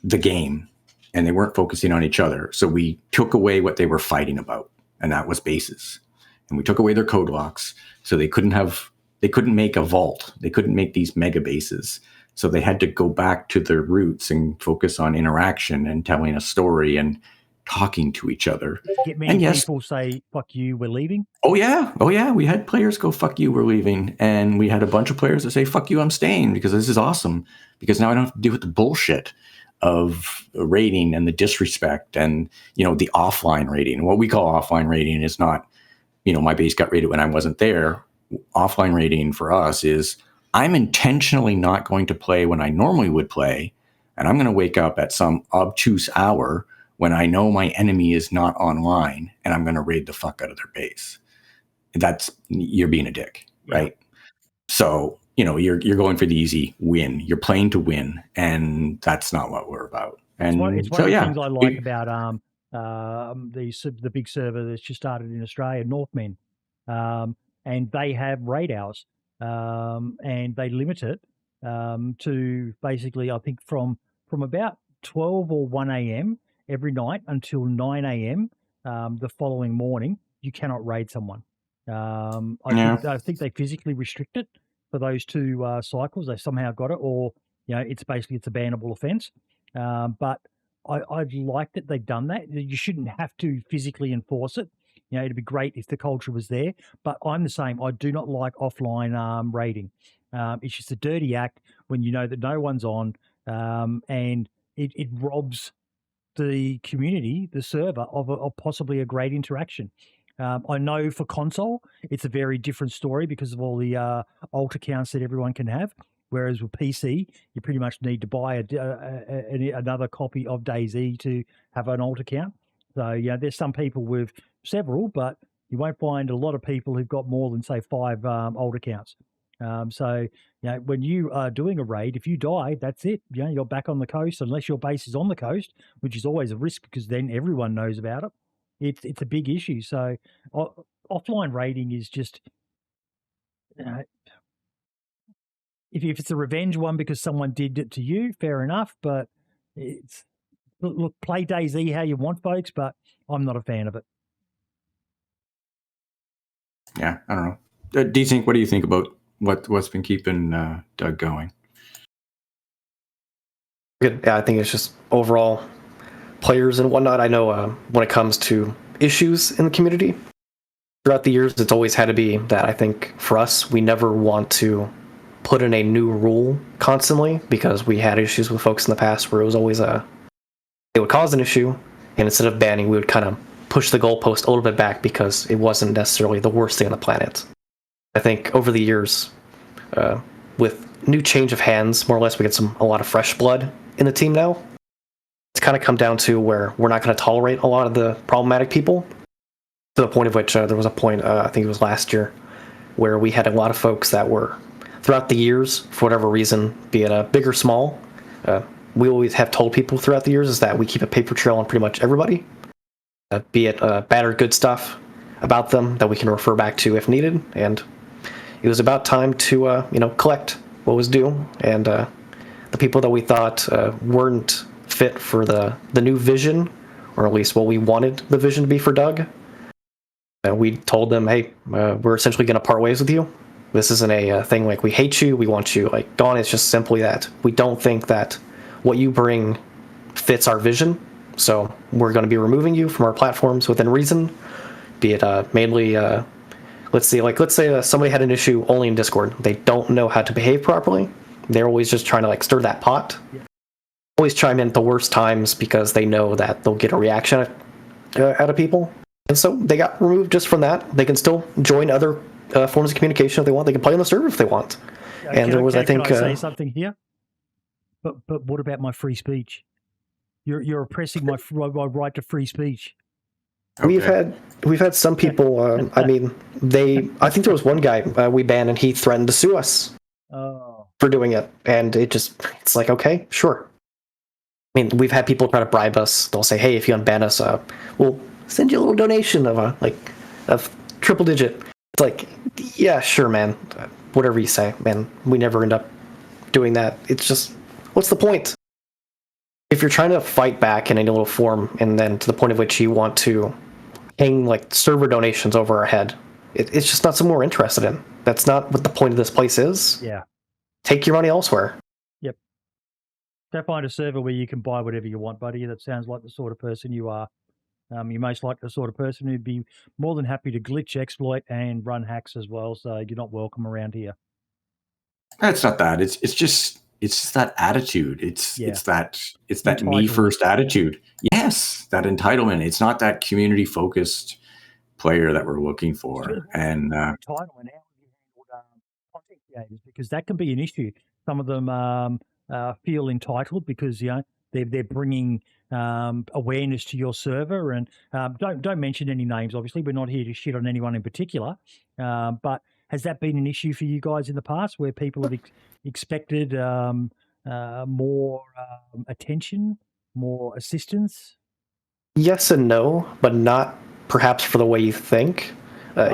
the game and they weren't focusing on each other. So we took away what they were fighting about, and that was bases. And we took away their code locks so they couldn't have they couldn't make a vault. They couldn't make these mega bases. So they had to go back to their roots and focus on interaction and telling a story and talking to each other. Get many people say, "Fuck you, we're leaving." Oh yeah. We had players go, "Fuck you, we're leaving," and we had a bunch of players that say, "Fuck you, I'm staying because this is awesome. Because now I don't have to deal with the bullshit of raiding and the disrespect and the offline raiding." What we call offline raiding is not, my base got raided when I wasn't there. Offline raiding for us is I'm intentionally not going to play when I normally would play, and I'm going to wake up at some obtuse hour when I know my enemy is not online, and I'm going to raid the fuck out of their base. You're being a dick, right? So, you're going for the easy win. You're playing to win, and that's not what we're about. And it's one of the things I like about the big server that's just started in Australia, Northmen, and they have raid hours, and they limit it to basically, I think from about 12 or 1 a.m. every night until 9 a.m. The following morning. You cannot raid someone. I think they physically restrict it for those two cycles. They somehow got it, or it's a bannable offence. But I'd like that they've done that. You shouldn't have to physically enforce it. It'd be great if the culture was there. But I'm the same. I do not like offline raiding. It's just a dirty act when you know that no one's on, and it robs the community, the server, of possibly a great interaction. I know for console, it's a very different story because of all the alt accounts that everyone can have. Whereas with PC, you pretty much need to buy another copy of DayZ to have an alt account. So, there's some people with several, but you won't find a lot of people who've got more than, say, 5 alt accounts. So, when you are doing a raid, if you die, that's it. You're back on the coast, unless your base is on the coast, which is always a risk because then everyone knows about it. It's a big issue. So offline raiding is just, if it's a revenge one because someone did it to you, fair enough. But look, play DayZ how you want, folks. But I'm not a fan of it. Yeah, I don't know. DrDesync, what do you think about what's been keeping Doug going? Good. Yeah, I think it's just overall players and whatnot. I know when it comes to issues in the community, throughout the years, it's always had to be that I think for us, we never want to put in a new rule constantly because we had issues with folks in the past where it was always it would cause an issue, and instead of banning, we would kind of push the goalpost a little bit back because it wasn't necessarily the worst thing on the planet. I think over the years, with new change of hands, more or less, we get a lot of fresh blood in the team now. It's kind of come down to where we're not going to tolerate a lot of the problematic people, to the point of which there was a point, I think it was last year, where we had a lot of folks that were, throughout the years, for whatever reason, be it big or small, we always have told people throughout the years is that we keep a paper trail on pretty much everybody, be it bad or good stuff about them that we can refer back to if needed, and it was about time to collect what was due, and the people that we thought weren't fit for the new vision, or at least what we wanted the vision to be for Doug, we told them, hey, we're essentially going to part ways with you. This isn't a thing like we hate you, we want you gone. It's just simply that we don't think that what you bring fits our vision, so we're going to be removing you from our platforms within reason, be it mainly let's say somebody had an issue only in Discord. They don't know how to behave properly. They're always just trying to stir that pot. Yeah. Always chime in at the worst times because they know that they'll get a reaction out of people. And so they got removed just from that. They can still join other forms of communication if they want. They can play on the server if they want. And there was, I think... Can I say something here? But what about my free speech? You're oppressing my right to free speech. Okay. We've had some people. I mean, I think there was one guy we banned, and he threatened to sue us for doing it. And it's like, okay, sure. I mean, we've had people try to bribe us. They'll say, hey, if you unban us, we'll send you a little donation of triple digit. It's like, yeah, sure, man. Whatever you say, man. We never end up doing that. It's just, what's the point? If you're trying to fight back in any little form, and then to the point of which you want to hang server donations over our head, it's just not something we're interested in. That's not what the point of this place is. Yeah. Take your money elsewhere. Yep. Go find a server where you can buy whatever you want, buddy. That sounds like the sort of person you are. You're most like the sort of person who'd be more than happy to glitch, exploit, and run hacks as well. So you're not welcome around here. It's not that. It's just that attitude. It's that me first attitude. Yes, that entitlement. It's not that community focused player that we're looking for. And entitlement. How have you handled content creators? Because that can be an issue. Some of them feel entitled because they're bringing awareness to your server, and don't mention any names. Obviously, we're not here to shit on anyone in particular. But has that been an issue for you guys in the past, where people have expected more attention, more assistance? Yes and no, but not perhaps for the way you think.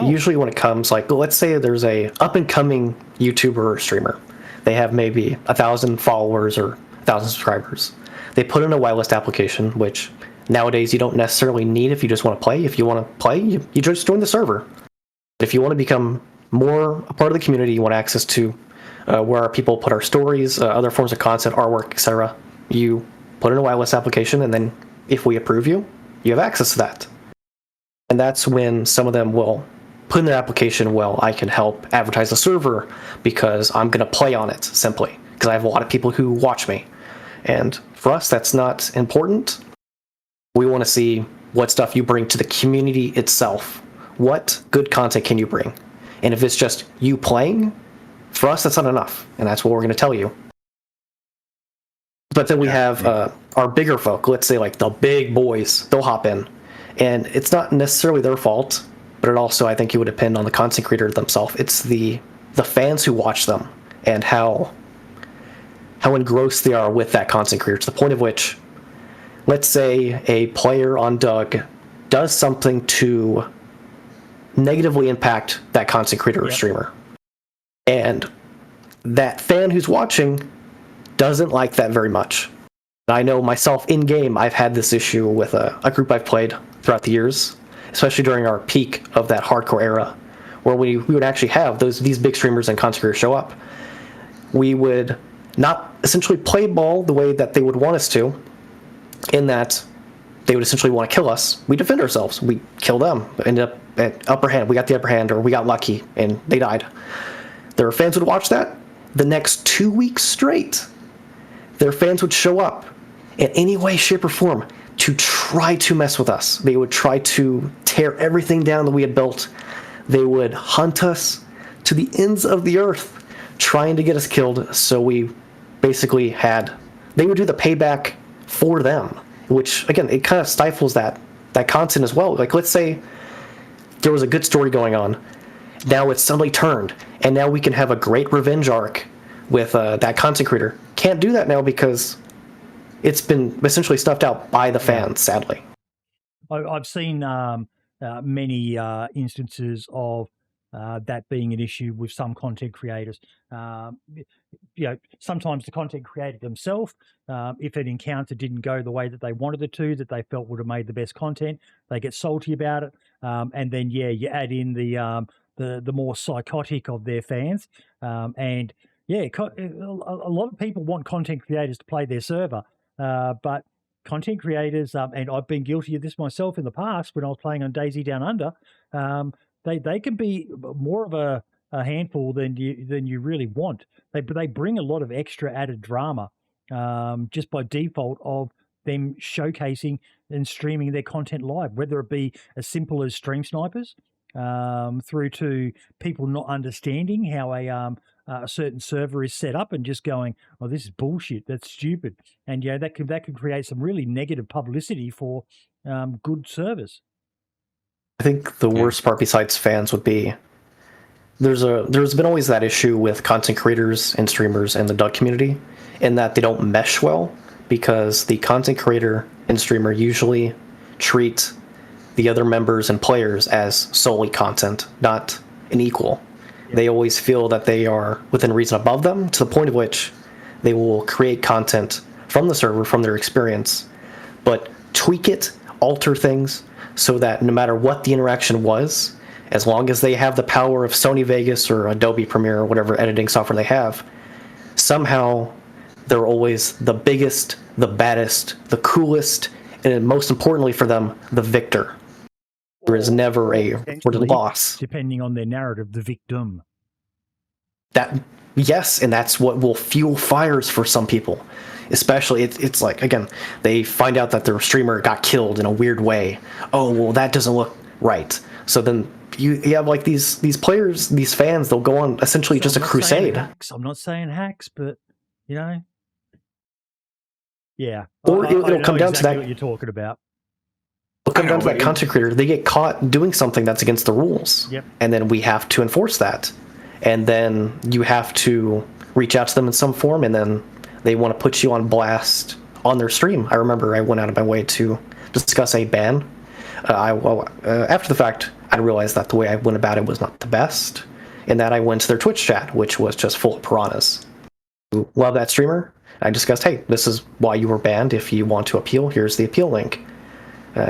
Usually when it comes, like, let's say there's a up-and-coming YouTuber or streamer. They have maybe 1,000 followers or 1,000 subscribers. They put in a whitelist application, which nowadays you don't necessarily need if you just want to play. If you want to play, you just join the server. If you want to become more a part of the community, you want access to where our people put our stories, other forms of content, artwork, etc., you put in a whitelist application, and then if we approve you, you have access to that. And that's when some of them will put in their application, well, I can help advertise the server because I'm going to play on it, simply, because I have a lot of people who watch me. And for us, that's not important. We want to see what stuff you bring to the community itself. What good content can you bring? And if it's just you playing, for us, that's not enough. And that's what we're going to tell you. But then we have our bigger folk, let's say like the big boys, they'll hop in. And it's not necessarily their fault, but it also, I think it would depend on the content creator themselves. It's the fans who watch them and how engrossed they are with that content creator, to the point of which, let's say a player on Doug does something to negatively impact that content creator or streamer. And that fan who's watching doesn't like that very much. I know myself in-game, I've had this issue with a group I've played throughout the years, especially during our peak of that hardcore era, where we would actually have these big streamers and content creators show up. We would not essentially play ball the way that they would want us to, in that they would essentially want to kill us. We defend ourselves. We kill them. End up at upper hand. We got the upper hand, or we got lucky, and they died. Their fans would watch that. The next 2 weeks straight, their fans would show up in any way, shape, or form to try to mess with us. They would try to tear everything down that we had built. They would hunt us to the ends of the earth, trying to get us killed. So we basically they would do the payback for them, which, again, it kind of stifles that content as well. Like, let's say there was a good story going on. Now it's suddenly turned, and now we can have a great revenge arc with that content creator. Can't do that now because it's been essentially snuffed out by the fans, sadly. I've seen many instances of that being an issue with some content creators. Sometimes the content creator themselves, if an encounter didn't go the way that they wanted it to, that they felt would have made the best content, they get salty about it. And then, you add in the more psychotic of their fans. A lot of people want content creators to play their server, but content creators, and I've been guilty of this myself in the past when I was playing on DayZ Down Under, they can be more of a handful than you really want. They bring a lot of extra added drama just by default of them showcasing and streaming their content live, whether it be as simple as stream snipers, through to people not understanding how a certain server is set up and just going, "Oh, this is bullshit. That's stupid," and that could create some really negative publicity for good servers. I think the worst part, besides fans, would be there's been always that issue with content creators and streamers and the Doug community, in that they don't mesh well, because the content creator and streamer usually treat the other members and players as solely content, not an equal. They always feel that they are within reason above them, to the point of which they will create content from the server, from their experience, but tweak it, alter things, so that no matter what the interaction was, As long as they have the power of Sony Vegas or Adobe Premiere or whatever editing software they have, somehow they're always the biggest, the baddest, the coolest, and most importantly for them, the victor. There is never a reported loss. Depending on their narrative, the victim. Yes, and that's what will fuel fires for some people. Especially, it's like, again, they find out that their streamer got killed in a weird way. Oh, well, that doesn't look right. So then you have like these players, these fans, they'll go on essentially just a crusade. I'm not saying hacks, but, you know. Yeah. Or it'll come down to that. What you're talking about. It'll come down to that content creator. They get caught doing something that's against the rules. Yep. And then we have to enforce that. And then you have to reach out to them in some form, and then they want to put you on blast on their stream. I remember I went out of my way to discuss a ban. After the fact, I realized that the way I went about it was not the best, in that I went to their Twitch chat, which was just full of piranhas. Love that streamer. I discussed, hey, this is why you were banned. If you want to appeal, here's the appeal link.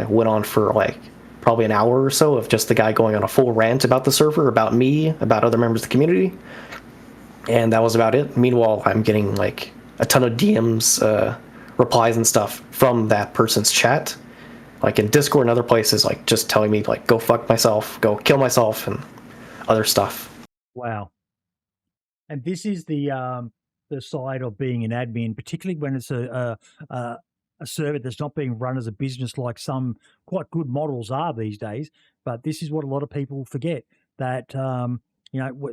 Went on for like probably an hour or so of just the guy going on a full rant about the server, about me, about other members of the community. And that was about it. Meanwhile, I'm getting like a ton of DMs, replies and stuff from that person's chat. Like in Discord and other places, like just telling me like, go fuck myself, go kill myself, and other stuff. Wow. And this is the side of being an admin, particularly when it's a server that's not being run as a business like some quite good models are these days. But this is what a lot of people forget, that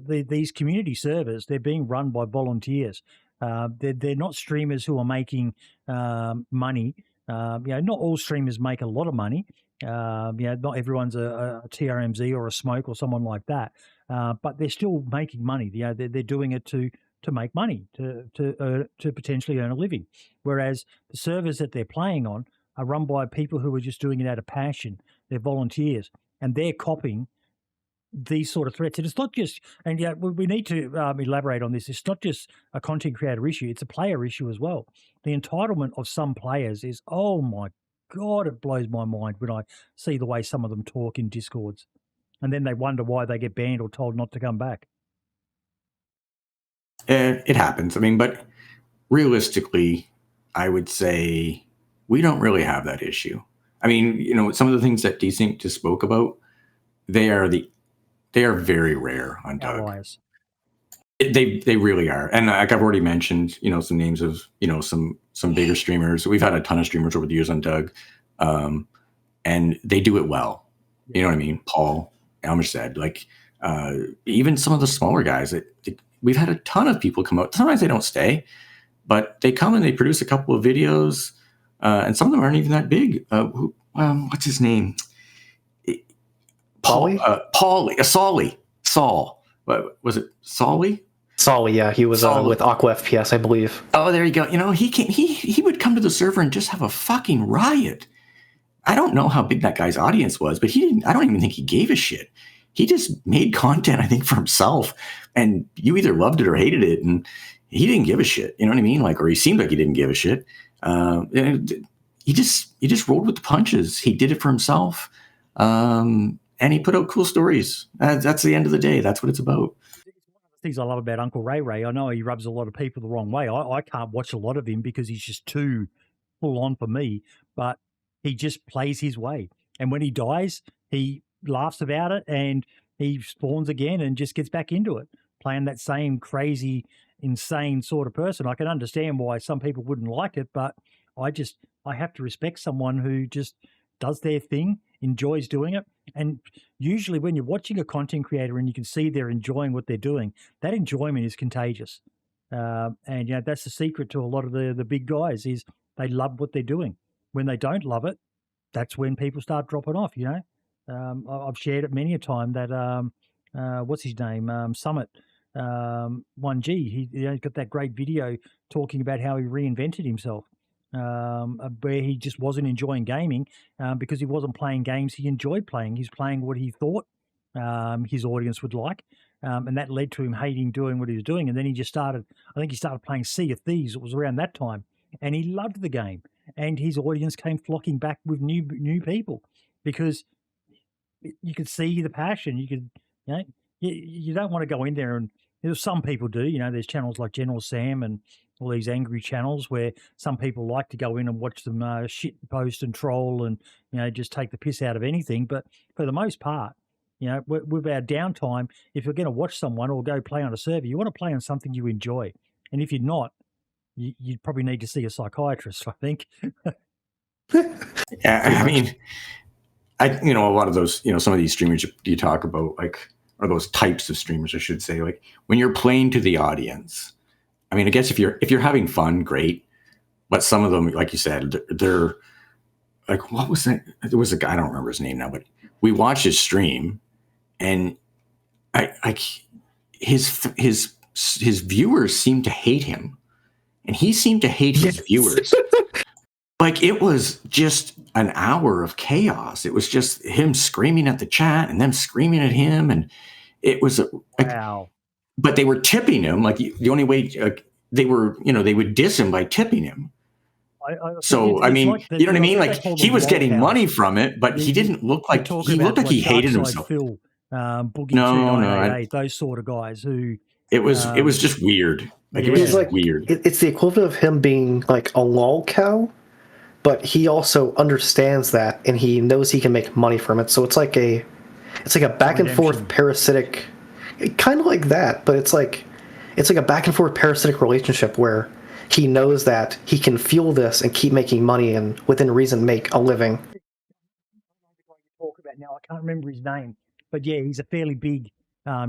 these community servers, they're being run by volunteers. They're not streamers who are making money. Not all streamers make a lot of money. Not everyone's a TRMZ or a Smoke or someone like that. But they're still making money. They're doing it to make money, to potentially earn a living. Whereas the servers that they're playing on are run by people who are just doing it out of passion. They're volunteers, and they're copying these sort of threats. And it's not just, and we need to elaborate on this. It's not just a content creator issue; it's a player issue as well. The entitlement of some players is, oh my God, it blows my mind when I see the way some of them talk in Discords, and then they wonder why they get banned or told not to come back. It happens. I mean, but realistically, I would say we don't really have that issue. I mean, some of the things that DrDesync just spoke about, they are very rare on Doug. Allies. They really are. And like I've already mentioned, some names of, some bigger streamers. We've had a ton of streamers over the years on Doug. And they do it well. You know what I mean? Paul, Elmerstead, like even some of the smaller guys, we've had a ton of people come out. Sometimes they don't stay, but they come and they produce a couple of videos, and some of them aren't even that big. What's his name? Paulie? Saul. What was it? Solly? Solly, yeah. He was with Aqua FPS, I believe. Oh, there you go. He would come to the server and just have a fucking riot. I don't know how big that guy's audience was, but I don't even think he gave a shit. He just made content, I think, for himself, and you either loved it or hated it, and he didn't give a shit. You know what I mean? Like, or he seemed like he didn't give a shit. He just rolled with the punches. He did it for himself, and he put out cool stories. That's the end of the day. That's what it's about. Things I love about Uncle Ray Ray. I know he rubs a lot of people the wrong way. I can't watch a lot of him because he's just too full on for me, but he just plays his way. And when he dies, he laughs about it and he spawns again and just gets back into it, playing that same crazy, insane sort of person. I can understand why some people wouldn't like it, but I have to respect someone who just does their thing, enjoys doing it. And usually when you're watching a content creator and you can see they're enjoying what they're doing, that enjoyment is contagious. And that's the secret to a lot of the big guys is they love what they're doing. When they don't love it, that's when people start dropping off, I've shared it many a time that, what's his name? Summit 1G. He got that great video talking about how he reinvented himself, where he just wasn't enjoying gaming because he wasn't playing games he enjoyed playing. He's playing what he thought his audience would like. And that led to him hating doing what he was doing. And then he started playing Sea of Thieves. It was around that time. And he loved the game. And his audience came flocking back with new people because you could see the passion. You could, you don't want to go in there, and there's some people do. There's channels like General Sam and all these angry channels where some people like to go in and watch them shit post and troll and just take the piss out of anything. But for the most part, with our downtime, if you're going to watch someone or go play on a server, you want to play on something you enjoy. And if you're not, you probably need to see a psychiatrist, I think. Yeah, I mean, a lot of those, some of these streamers you talk about, like, or those types of streamers, I should say, like when you're playing to the audience. I mean, I guess if you're having fun, great. But some of them, like you said, they're like, what was that? There was a guy, I don't remember his name now, but we watched his stream, and his viewers seemed to hate him, and he seemed to hate his viewers. Like, it was just an hour of chaos. It was just him screaming at the chat and them screaming at him, and it was wow. But they were tipping him. Like, the only way they were, they would diss him by tipping him. I mean, like you know what I mean? Like, he was getting money from it, but he didn't look like he looked like he hated himself. Phil, Boogie 2988, those sort of guys who. It was just weird. Like, it was just weird. It's the equivalent of him being like a lol cow, but he also understands that and he knows he can make money from it. So it's like a back and forth parasitic, kind of like that, but it's like a back and forth parasitic relationship where he knows that he can fuel this and keep making money and within reason make a living. Talk about now, I can't remember his name, but yeah, he's a fairly big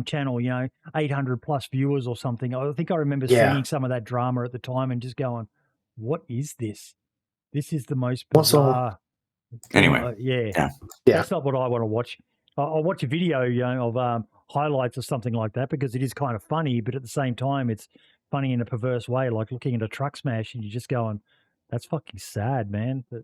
channel, 800 plus viewers or something. I think I remember seeing some of that drama at the time and just going, what is this? This is the most bizarre. Anyway, yeah. That's not what I want to watch. I'll watch a video, of highlights or something like that because it is kind of funny, but at the same time, it's funny in a perverse way, like looking at a truck smash and you're just going, "That's fucking sad, man." But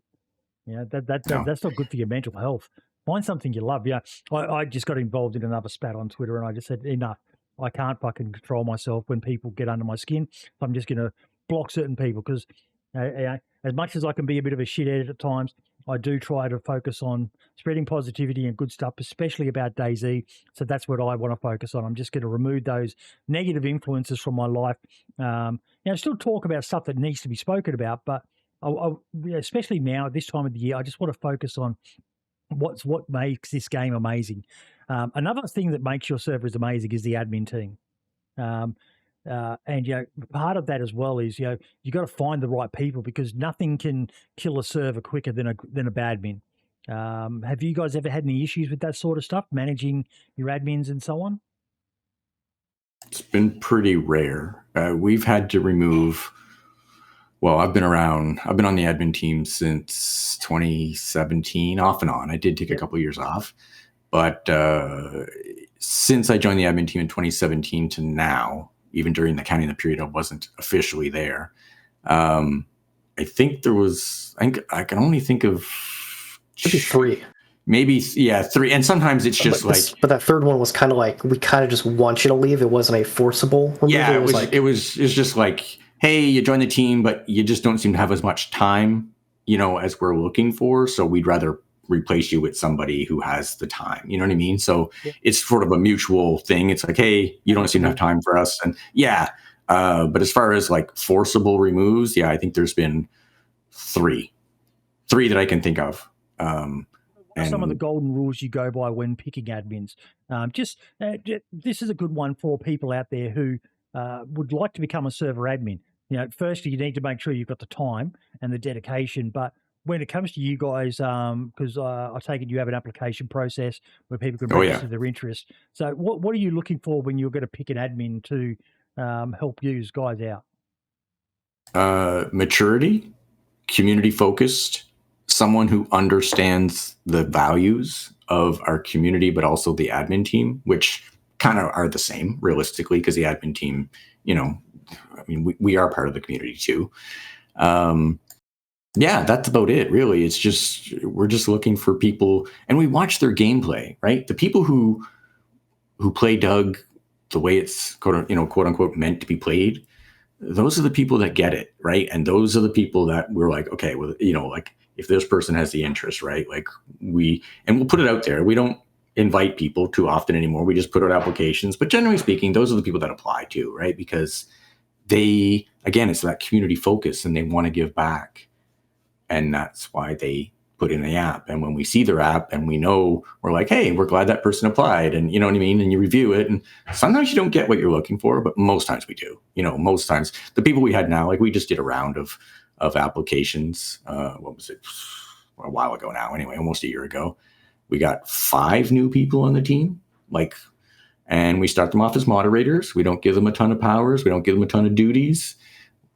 that's not good for your mental health. Find something you love. Yeah, I just got involved in another spat on Twitter, and I just said, enough. I can't fucking control myself when people get under my skin. I'm just going to block certain people because. As much as I can be a bit of a shithead at times, I do try to focus on spreading positivity and good stuff, especially about DayZ. So that's what I want to focus on. I'm just going to remove those negative influences from my life. Still talk about stuff that needs to be spoken about, but especially now at this time of the year, I just want to focus on what makes this game amazing. Another thing that makes your servers amazing is the admin team. And part of that as well is you got to find the right people because nothing can kill a server quicker than a badmin. Have you guys ever had any issues with that sort of stuff, managing your admins and so on? It's been pretty rare. We've had to remove. Well, I've been on the admin team since 2017, off and on. I did take a couple of years off, but since I joined the admin team in 2017 to now. Even during the counting the period I wasn't officially there. I think there was, I can only think of maybe three. Maybe, 3. And sometimes it's just but that third one was kind of like, we kind of just want you to leave. It wasn't a forcible removal. Yeah, it was just like, hey, you joined the team, but you just don't seem to have as much time, as we're looking for. So we'd rather replace you with somebody who has the time. You know what I mean? So it's sort of a mutual thing. It's like, hey, you don't seem to have time for us. And but as far as like forcible removes, I think there's been three that I can think of. And some of the golden rules you go by when picking admins. This is a good one for people out there who would like to become a server admin. Firstly, you need to make sure you've got the time and the dedication, but when it comes to you guys, because I take it you have an application process where people can register their interest. So what are you looking for when you're going to pick an admin to help you guys out? Maturity, community focused, someone who understands the values of our community, but also the admin team, which kind of are the same realistically, because the admin team, we are part of the community too. That's about it, really. It's just, we're just looking for people, and we watch their gameplay, right? The people who play Doug the way it's quote unquote meant to be played, those are the people that get it, right? And those are the people that we're like, okay, well, like if this person has the interest, right? Like we'll put it out there. We don't invite people too often anymore. We just put out applications. But generally speaking, those are the people that apply too, right? Because they, again, it's that community focus and they want to give back. And that's why they put in the app. And when we see their app and we know, we're like, hey, we're glad that person applied. And you know what I mean? And you review it. And sometimes you don't get what you're looking for, but most times we do. You know, most times the people we had now, like we just did a round of applications. What was it? A while ago now, anyway, almost a year ago. We got 5 new people on the team, and we start them off as moderators. We don't give them a ton of powers. We don't give them a ton of duties.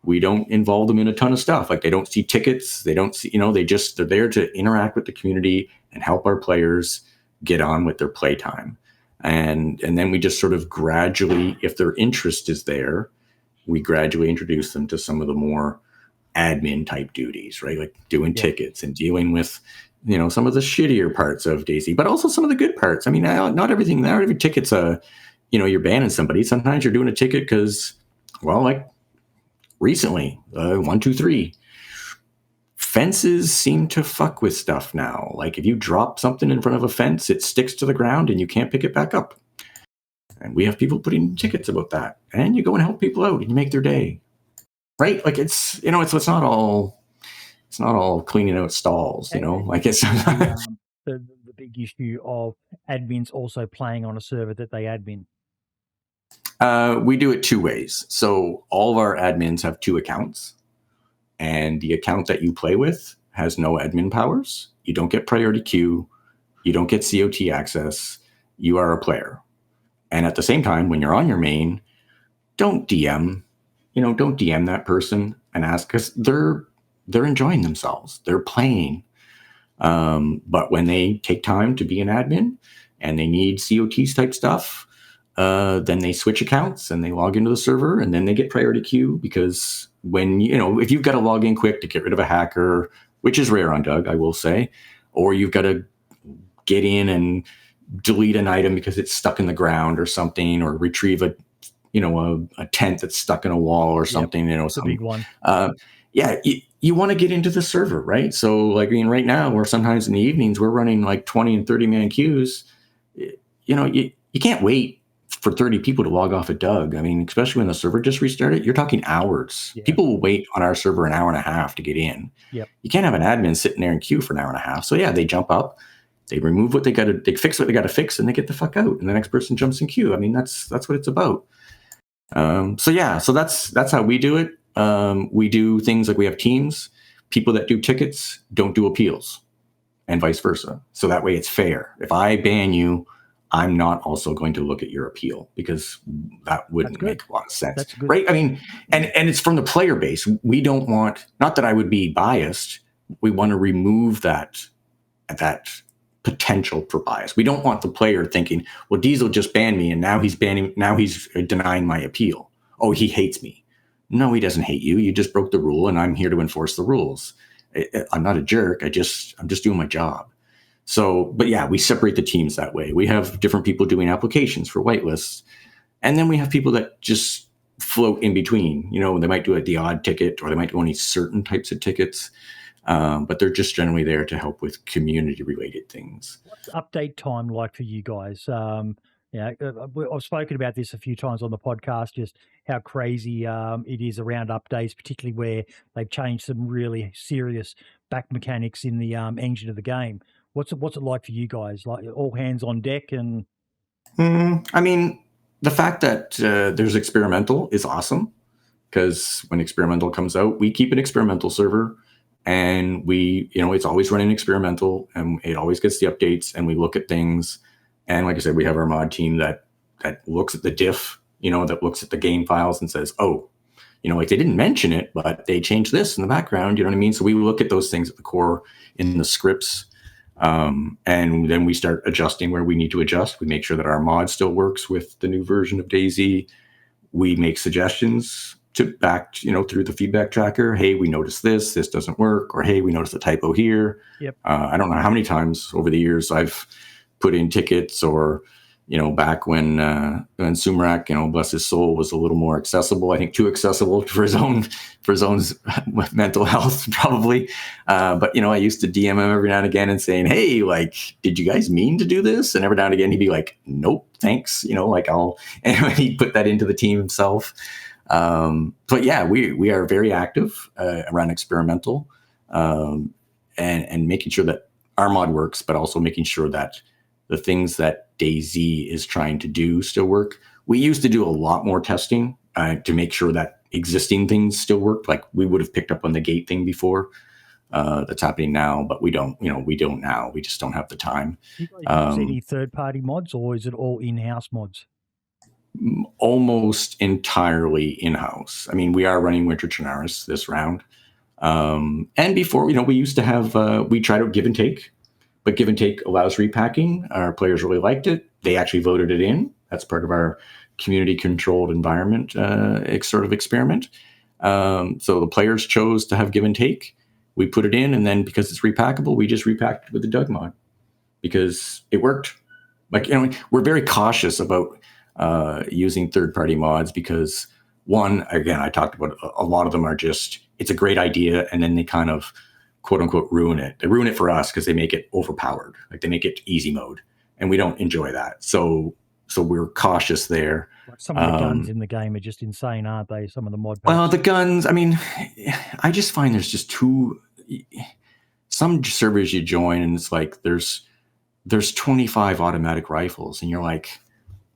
We don't involve them in a ton of stuff. Like they don't see tickets. They don't see, they're there to interact with the community and help our players get on with their playtime. And then we just sort of gradually, if their interest is there, we gradually introduce them to some of the more admin type duties, right? Like doing tickets and dealing with, some of the shittier parts of DayZ, but also some of the good parts. I mean, not every ticket's you're banning somebody. Sometimes you're doing a ticket because, well, like recently, 1, 2, 3, fences seem to fuck with stuff now. Like if you drop something in front of a fence, it sticks to the ground and you can't pick it back up. And we have people putting tickets about that. And you go and help people out and you make their day. Right? Like it's not all cleaning out stalls, like it's the big issue of admins also playing on a server that they admin. We do it 2 ways. So all of our admins have 2 accounts, and the account that you play with has no admin powers. You don't get priority queue. You don't get COT access. You are a player. And at the same time, when you're on your main, don't DM that person and ask, because they're enjoying themselves. They're playing. But when they take time to be an admin and they need COTs type stuff, then they switch accounts and they log into the server and then they get priority queue, because when, if you've got to log in quick to get rid of a hacker, which is rare on Doug, I will say, or you've got to get in and delete an item because it's stuck in the ground or something, or retrieve a tent that's stuck in a wall or something, It's a big one. You want to get into the server, right? So like, right now, we're sometimes in the evenings, we're running like 20 and 30 man queues. You can't wait for 30 people to log off at Doug. I mean, especially when the server just restarted, you're talking hours. Yeah. People will wait on our server an hour and a half to get in. Yep. You can't have an admin sitting there in queue for an hour and a half. So yeah, they jump up, they remove what they fix what they got to fix, and they get the fuck out. And the next person jumps in queue. I mean, that's what it's about. So that's how we do it. We do things like we have teams. People that do tickets don't do appeals, and vice versa. So that way it's fair. If I ban you, I'm not also going to look at your appeal, because that wouldn't make a lot of sense, right? I mean, and it's from the player base. We don't want, not that I would be biased, we want to remove that potential for bias. We don't want the player thinking, well, Diesel just banned me and now he's denying my appeal. Oh, he hates me. No, he doesn't hate you. You just broke the rule and I'm here to enforce the rules. I'm not a jerk. I'm just doing my job. So, but yeah, we separate the teams that way. We have different people doing applications for whitelists. And then we have people that just float in between. They might do the odd ticket, or they might do only certain types of tickets. But they're just generally there to help with community-related things. What's update time like for you guys? I've spoken about this a few times on the podcast, just how crazy it is around updates, particularly where they've changed some really serious back mechanics in the engine of the game. What's it like for you guys? Like all hands on deck? And I mean, the fact that there's experimental is awesome, because when experimental comes out, we keep an experimental server. And we, it's always running experimental, and it always gets the updates, and we look at things. And like I said, we have our mod team that looks at the diff, that looks at the game files and says, oh, like they didn't mention it, but they changed this in the background, you know what I mean? So we look at those things at the core in the scripts. And then we start adjusting where we need to adjust. We make sure that our mod still works with the new version of DayZ. We make suggestions to back, through the feedback tracker. Hey, we noticed this doesn't work. Or, hey, we noticed a typo here. Yep. I don't know how many times over the years I've put in tickets or, back when Sumarak, bless his soul, was a little more accessible. I think too accessible for his own mental health, probably. But I used to DM him every now and again and saying, "Hey, like, did you guys mean to do this?" And every now and again he'd be like, "Nope, thanks." And he'd put that into the team himself. But yeah, we are very active around experimental and making sure that our mod works, but also making sure that the things that DayZ is trying to do still work. We used to do a lot more testing to make sure that existing things still worked. Like we would have picked up on the gate thing before. That's happening now, but we don't. We don't now. We just don't have the time. Do you guys use any third-party mods, or is it all in-house mods? Almost entirely in-house. I mean, we are running Winter Chernarus this round. And before, we used to have, we tried to give and take. But give and take allows repacking. Our players really liked it. They actually voted it in. That's part of our community-controlled environment sort of experiment. So the players chose to have give and take. We put it in, and then because it's repackable, we just repacked it with the Doug mod because it worked. Like, we're very cautious about using third-party mods because, one, again, I talked about a lot of them are just, it's a great idea, and then they kind of quote unquote ruin it. They ruin it for us because they make it overpowered. Like they make it easy mode, and we don't enjoy that. So we're cautious there. Like some of the guns in the game are just insane, aren't they? Some of the mod packs. Well, the guns, I mean, I just find there's just some servers you join and it's like there's 25 automatic rifles and you're like,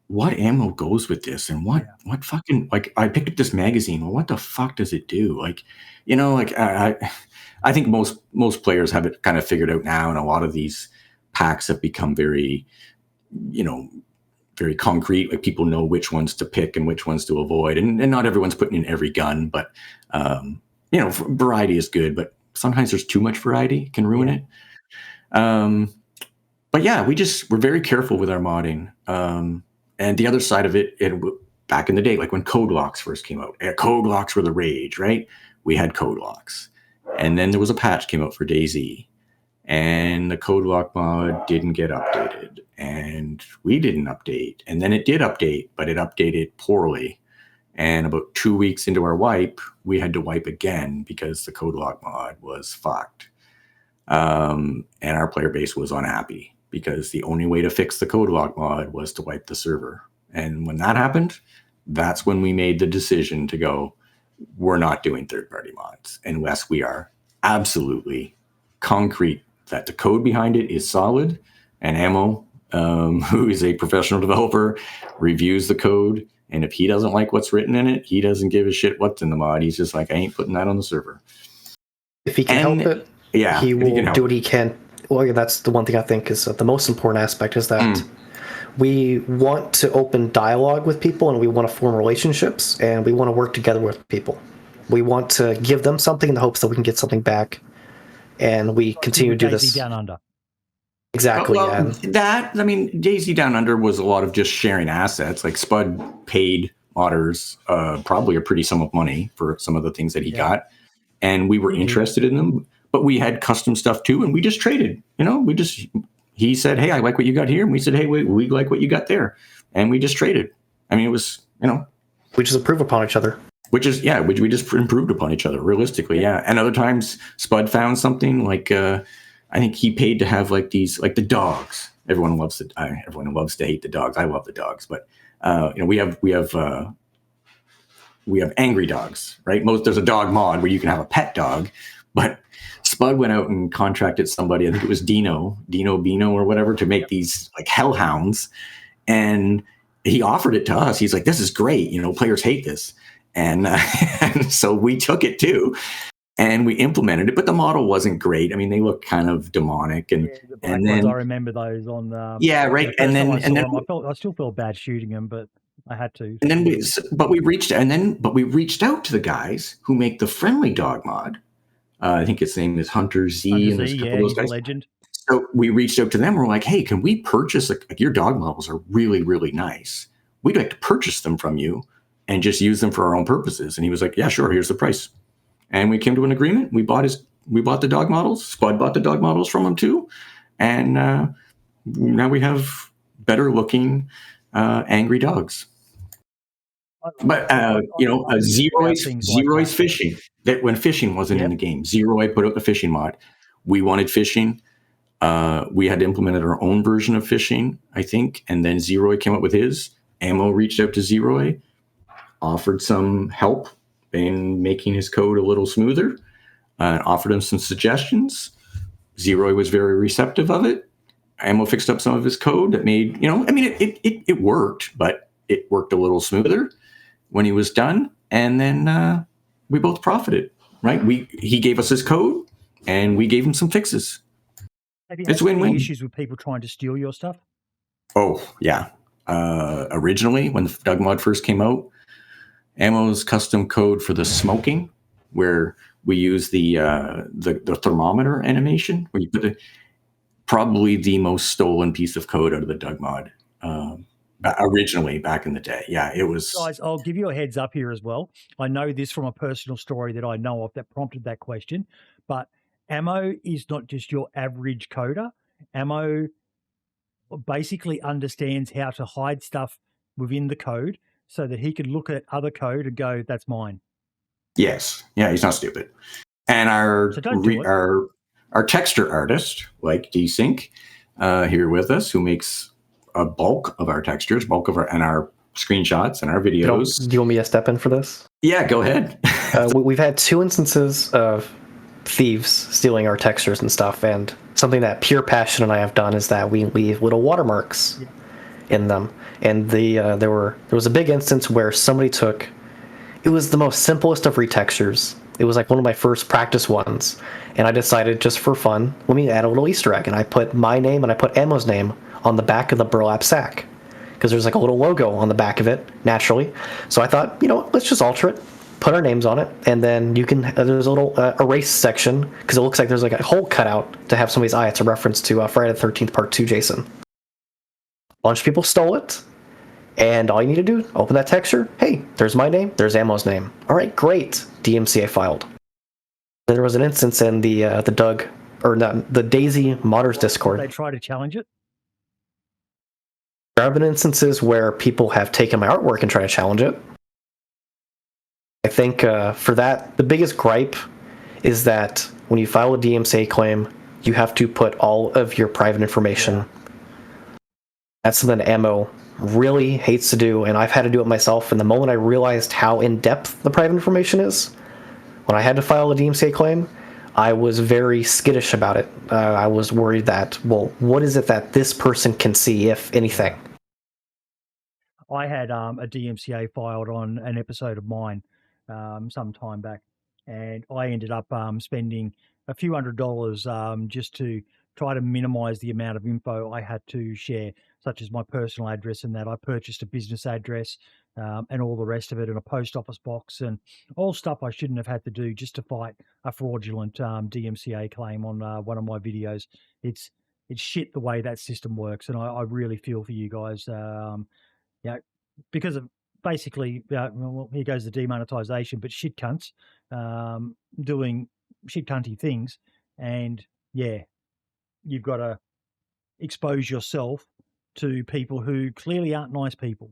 what ammo goes with this? And what fucking, like, I picked up this magazine. Well, what the fuck does it do? Like, I think most players have it kind of figured out now, and a lot of these packs have become very, very concrete. Like people know which ones to pick and which ones to avoid, and not everyone's putting in every gun, but variety is good. But sometimes there's too much variety, it can ruin it. But yeah, we're very careful with our modding. And the other side of it, back in the day, like when code locks first came out, code locks were the rage, right? We had code locks. And then there was a patch came out for DayZ, and the code lock mod didn't get updated, and we didn't update. And then it did update, but it updated poorly. And about 2 weeks into our wipe, we had to wipe again because the code lock mod was fucked. And our player base was unhappy because the only way to fix the code lock mod was to wipe the server. And when that happened, that's when we made the decision to go, we're not doing third-party mods unless we are absolutely concrete that the code behind it is solid. And Ammo, who is a professional developer, reviews the code. And if he doesn't like what's written in it, he doesn't give a shit what's in the mod. He's just like, I ain't putting that on the server. If he can help it, he will do what he can. Well, that's the one thing I think is the most important aspect is that we want to open dialogue with people, and we want to form relationships, and we want to work together with people. We want to give them something in the hopes that we can get something back, and we continue to do this. DayZ Down Under. Exactly. DayZ Down Under was a lot of just sharing assets. Like Spud paid modders probably a pretty sum of money for some of the things that he got, and we were interested in them. But we had custom stuff too, and we just traded. He said, "Hey, I like what you got here," and we said, "Hey, we like what you got there," and we just traded. I mean, it was we just improve upon each other. Which we just improved upon each other realistically, yeah. And other times, Spud found something like I think he paid to have like these, like the dogs. Everyone loves to hate the dogs. I love the dogs, but we have angry dogs, right? There's a dog mod where you can have a pet dog, but Spud went out and contracted somebody, I think it was Dino Bino or whatever, to make these like hellhounds, and he offered it to us. He's like, "This is great, players hate this," and so we took it too, and we implemented it. But the model wasn't great. I mean, they look kind of demonic, and then I remember those on the right, and then I still felt bad shooting them, but I had to. And then we reached out to the guys who make the friendly dog mod. I think his name is Hunter Z, and there's a couple of those guys. Legend. So we reached out to them. We're like, "Hey, can we purchase your dog models are really, really nice. We'd like to purchase them from you and just use them for our own purposes." And he was like, "Yeah, sure. Here's the price." And we came to an agreement. We bought the dog models. Spud bought the dog models from him too, and now we have better looking angry dogs. But Zeroy's fishing. That when fishing wasn't in the game, Zeroy put out the fishing mod. We wanted fishing. We had implemented our own version of fishing, I think, and then Zeroy came up with his. Ammo reached out to Zeroy, offered some help in making his code a little smoother, offered him some suggestions. Zeroy was very receptive of it. Ammo fixed up some of his code that made, it worked, but it worked a little smoother when he was done. And then we both profited, right? He gave us his code and we gave him some fixes. Have you had any issues with people trying to steal your stuff? Oh, yeah. Originally, when the Doug mod first came out, Ammo's custom code for the smoking, where we use the thermometer animation, where you put probably the most stolen piece of code out of the Doug mod. Originally, back in the day. Yeah, it was. Guys, I'll give you a heads up here as well. I know this from a personal story that I know of that prompted that question, but Ammo is not just your average coder. Ammo basically understands how to hide stuff within the code so that he can look at other code and go, that's mine. Yes. Yeah, he's not stupid. And our texture artist, like DSync, here with us, who makes a bulk of our textures, and our screenshots and our videos. Do you want me to step in for this? Yeah, go ahead. We've had 2 instances of thieves stealing our textures and stuff, and something that Pure Passion and I have done is that we leave little watermarks in them. And there was a big instance where somebody it was the most simplest of retextures. It was like one of my first practice ones, and I decided just for fun, let me add a little Easter egg, and I put my name and I put Ammo's name on the back of the burlap sack, because there's like a little logo on the back of it naturally. So I thought, let's just alter it, put our names on it, and then you can there's a little erase section, because it looks like there's like a hole cut out to have somebody's eye. It's a reference to Friday the 13th Part 2 Jason. A bunch of people stole it, and all you need to do, open that texture. Hey, there's my name, there's Ammo's name. All right, great, DMCA filed. There was an instance in the DayZ Modders Discord. They try to challenge it? There have been instances where people have taken my artwork and tried to challenge it. I think for that, the biggest gripe is that when you file a DMCA claim, you have to put all of your private information. Yeah. That's something Ammo really hates to do, and I've had to do it myself. And the moment I realized how in-depth the private information is, when I had to file a DMCA claim, I was very skittish about it. I was worried that, well, what is it that this person can see, if anything? I had a DMCA filed on an episode of mine some time back, and I ended up spending a few $100s just to try to minimize the amount of info I had to share, such as my personal address, and that I purchased a business address and all the rest of it, and a post office box, and all stuff I shouldn't have had to do just to fight a fraudulent DMCA claim on one of my videos. It's shit the way that system works, and I really feel for you guys. Because of basically, well, here goes the demonetization, but shit cunts doing shit cunty things, and you've got to expose yourself to people who clearly aren't nice people.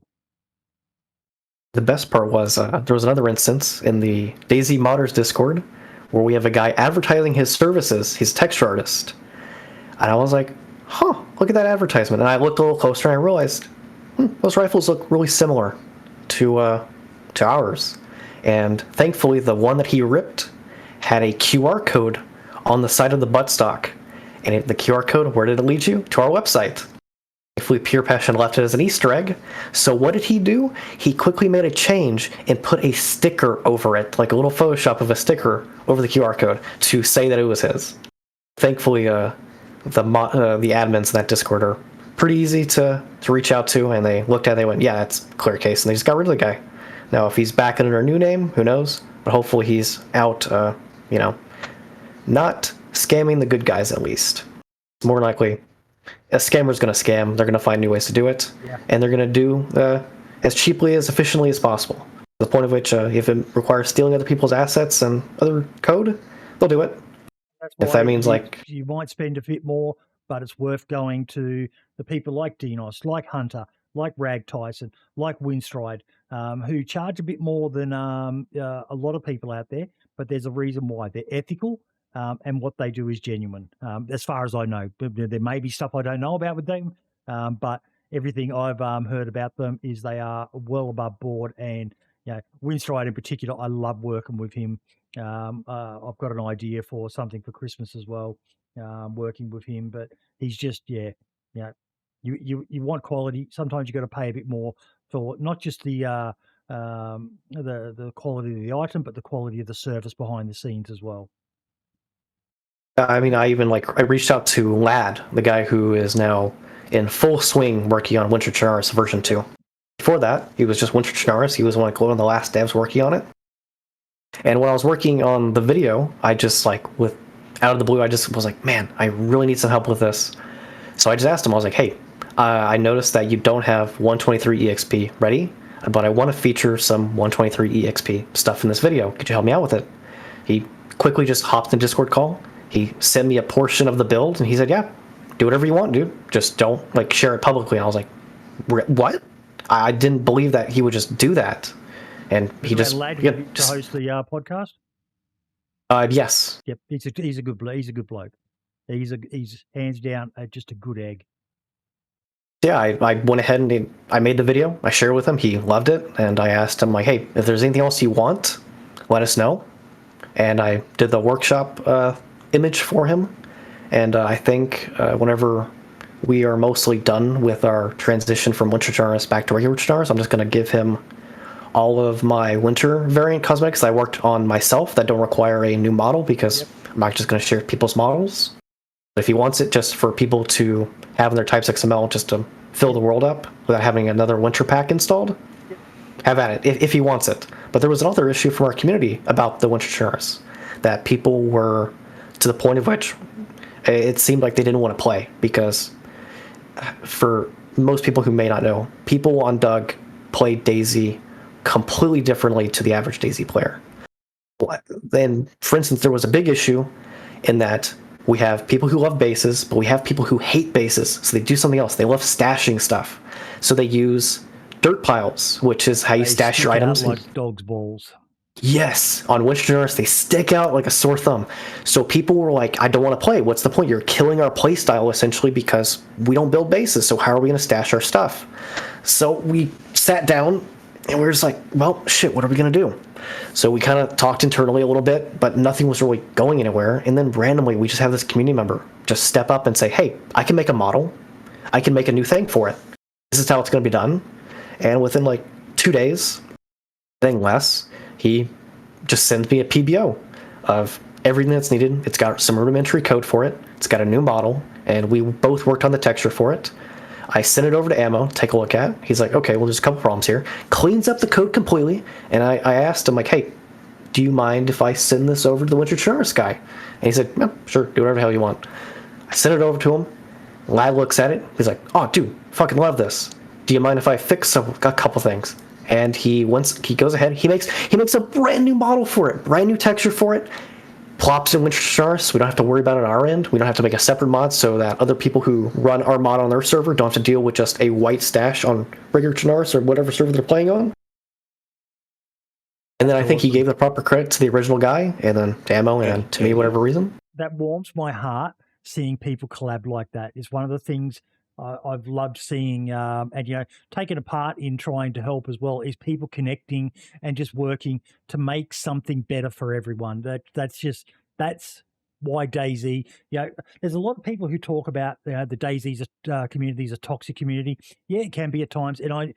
The best part was there was another instance in the DayZ Modders Discord where we have a guy advertising his services. He's a texture artist, and I was like, look at that advertisement. And I looked a little closer and I realized those rifles look really similar to ours. And thankfully, the one that he ripped had a QR code on the side of the buttstock. And the QR code, where did it lead you? To our website. Thankfully, Pure Passion left it as an Easter egg. So what did he do? He quickly made a change and put a sticker over it, like a little Photoshop of a sticker over the QR code to say that it was his. Thankfully, the admins in that Discord are pretty easy to reach out to, and they looked at it, they went, yeah, that's a clear case, and they just got rid of the guy. Now, if he's back under a new name, who knows? But hopefully he's out, not scamming the good guys, at least. More likely, a scammer's going to scam. They're going to find new ways to do it, and they're going to do as cheaply, as efficiently as possible. To the point of which, if it requires stealing other people's assets and other code, they'll do it. That's if that means you might spend a bit more but it's worth going to the people like Dinos, like Hunter, like Rag Tyson, like Winstride, who charge a bit more than a lot of people out there, but there's a reason why. They're ethical, and what they do is genuine, as far as I know. There may be stuff I don't know about with them, but everything I've heard about them is they are well above board. And Winstride in particular, I love working with him. I've got an idea for something for Christmas as well, working with him. But he's just you want quality. Sometimes you got to pay a bit more for not just the quality of the item, but the quality of the service behind the scenes as well. I mean, I reached out to Lad, the guy who is now in full swing working on Winter Chernarus version 2. Before that, he was just Winter Chernarus. He was one of the last devs working on it. And when I was working on the video, I just out of the blue, I just was like, man, I really need some help with this. So I just asked him, I was like, hey, I noticed that you don't have 123 EXP ready, but I want to feature some 123 EXP stuff in this video. Could you help me out with it? He quickly just hopped in Discord call. He sent me a portion of the build, and he said, yeah, do whatever you want, dude. Just don't share it publicly. And I was like, what? I didn't believe that he would just do that. And he just to host the podcast. Yes. Yep, he's a good bloke. He's a good bloke. He's hands down just a good egg. Yeah, I went ahead and I made the video. I shared it with him. He loved it, and I asked him hey, if there's anything else you want, let us know. And I did the workshop image for him. And I think whenever we are mostly done with our transition from Winter Chernarus back to regular Chernarus, I'm just going to give him all of my winter variant cosmetics I worked on myself that don't require a new model, because I'm not just going to share people's models. If he wants it just for people to have in their Types XML just to fill the world up without having another winter pack installed, have at it if he wants it. But there was another issue from our community about the Winter Chernarus, that people were to the point of which it seemed like they didn't want to play, because for most people who may not know, people on Doug play DayZ completely differently to the average DayZ player. Then, for instance, there was a big issue in that we have people who love bases, but we have people who hate bases, so they do something else. They love stashing stuff. So they use dirt piles, which is how you stash your items. Like dog's balls. Yes, on Winter Chernarus, they stick out like a sore thumb. So people were like, I don't want to play. What's the point? You're killing our playstyle, essentially, because we don't build bases, so how are we going to stash our stuff? So we sat down, and we were just like, well, shit, what are we going to do? So we kind of talked internally a little bit, but nothing was really going anywhere. And then randomly, we just have this community member just step up and say, hey, I can make a model. I can make a new thing for it. This is how it's going to be done. And within 2 days, nothing less, he just sends me a PBO of everything that's needed. It's got some rudimentary code for it. It's got a new model, and we both worked on the texture for it. I sent it over to Ammo, take a look at. He's like, okay, well, there's a couple problems here. Cleans up the code completely, and I asked him, hey, do you mind if I send this over to the Winter Chernarus guy? And he said, yeah, sure, do whatever the hell you want. I sent it over to him. Lad looks at it. He's like, oh, dude, fucking love this. Do you mind if I fix a couple things? And he goes ahead. He makes a brand new model for it, brand new texture for it. Plops in Winter Chernarus. We don't have to worry about it on our end. We don't have to make a separate mod so that other people who run our mod on their server don't have to deal with just a white stash on regular Chernarus or whatever server they're playing on. And then I think he gave the proper credit to the original guy, and then to Ammo, and to me, whatever reason. That warms my heart, seeing people collab like that. Is one of the things I've loved seeing, and taking a part in trying to help as well, is people connecting and just working to make something better for everyone. That's why DayZ. There's a lot of people who talk about the DayZ community is a toxic community. Yeah, it can be at times, and I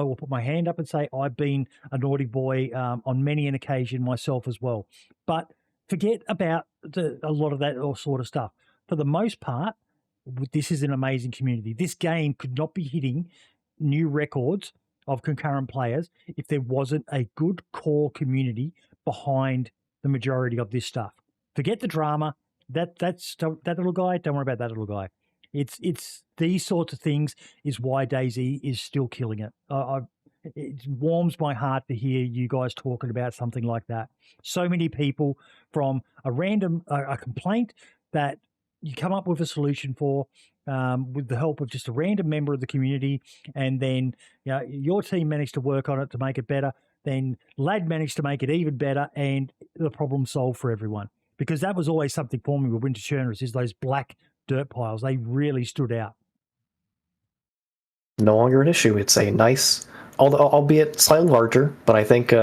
will put my hand up and say I've been a naughty boy on many an occasion myself as well. But forget about a lot of that sort of stuff. For the most part, this is an amazing community. This game could not be hitting new records of concurrent players if there wasn't a good core community behind the majority of this stuff. Forget the drama. That little guy. Don't worry about that little guy. It's these sorts of things is why DayZ is still killing it. It warms my heart to hear you guys talking about something like that. So many people, from a random a complaint that you come up with a solution for, with the help of just a random member of the community, and then your team managed to work on it to make it better. Then Lad managed to make it even better, and the problem solved for everyone. Because that was always something for me with Winter Churners, is those black dirt piles. They really stood out. No longer an issue. It's a nice, albeit slightly larger, but I think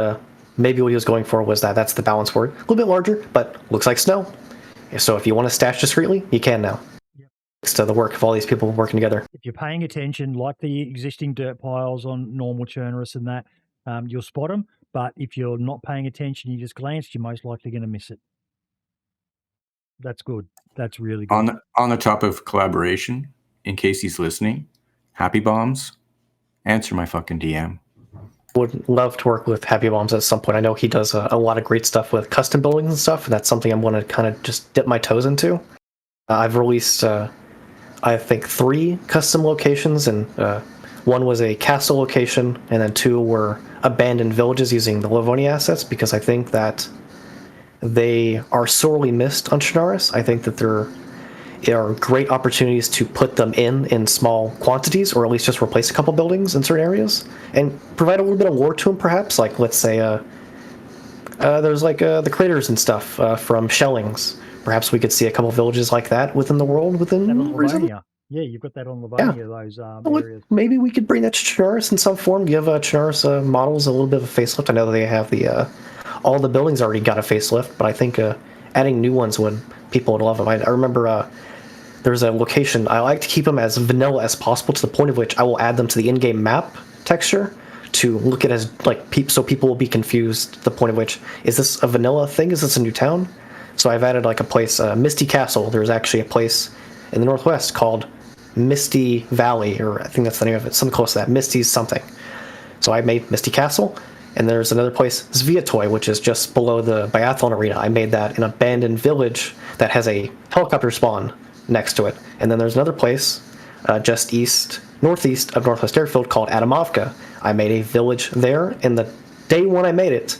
maybe what he was going for was that's the balance word. A little bit larger, but looks like snow. So if you want to stash discreetly, you can now. Yep. Thanks to the work of all these people working together. If you're paying attention, like the existing dirt piles on normal Churnerus and that, you'll spot them. But if you're not paying attention, you just glance, you're most likely going to miss it. That's good. That's really good. On the top of collaboration, in case he's listening, Happy Bombs, answer my fucking DM. Would love to work with Happy Bombs at some point. I know he does a lot of great stuff with custom buildings and stuff, and that's something I'm going to kind of just dip my toes into. I've released, I think, 3 custom locations, and one was a castle location, and then 2 were abandoned villages using the Livonia assets, because I think that they are sorely missed on Chernarus. I think that there are great opportunities to put them in small quantities, or at least just replace a couple buildings in certain areas, and provide a little bit of lore to them, perhaps. Like, let's say, there's like the craters and stuff from Shellings. Perhaps we could see a couple villages like that within the world, within Livonia. Yeah, you've got that on Livonia, those areas. Maybe we could bring that to Chernarus in some form, give Chernarus models a little bit of a facelift. I know they have all the buildings already got a facelift, but I think adding new ones people would love them. I remember there's a location, I like to keep them as vanilla as possible, to the point of which I will add them to the in-game map texture to look at as like so people will be confused, to the point of which, is this a vanilla thing? Is this a new town? So I've added like a place, Misty Castle. There's actually a place in the northwest called Misty Valley, or I think that's the name of it, something close to that, Misty's something. So I made Misty Castle, and there's another place, Zviatoy, which is just below the biathlon arena. I made that an abandoned village that has a helicopter spawn next to it. And then there's another place just northeast of Northwest Airfield called Adamovka. I made a village there, and the day when I made it,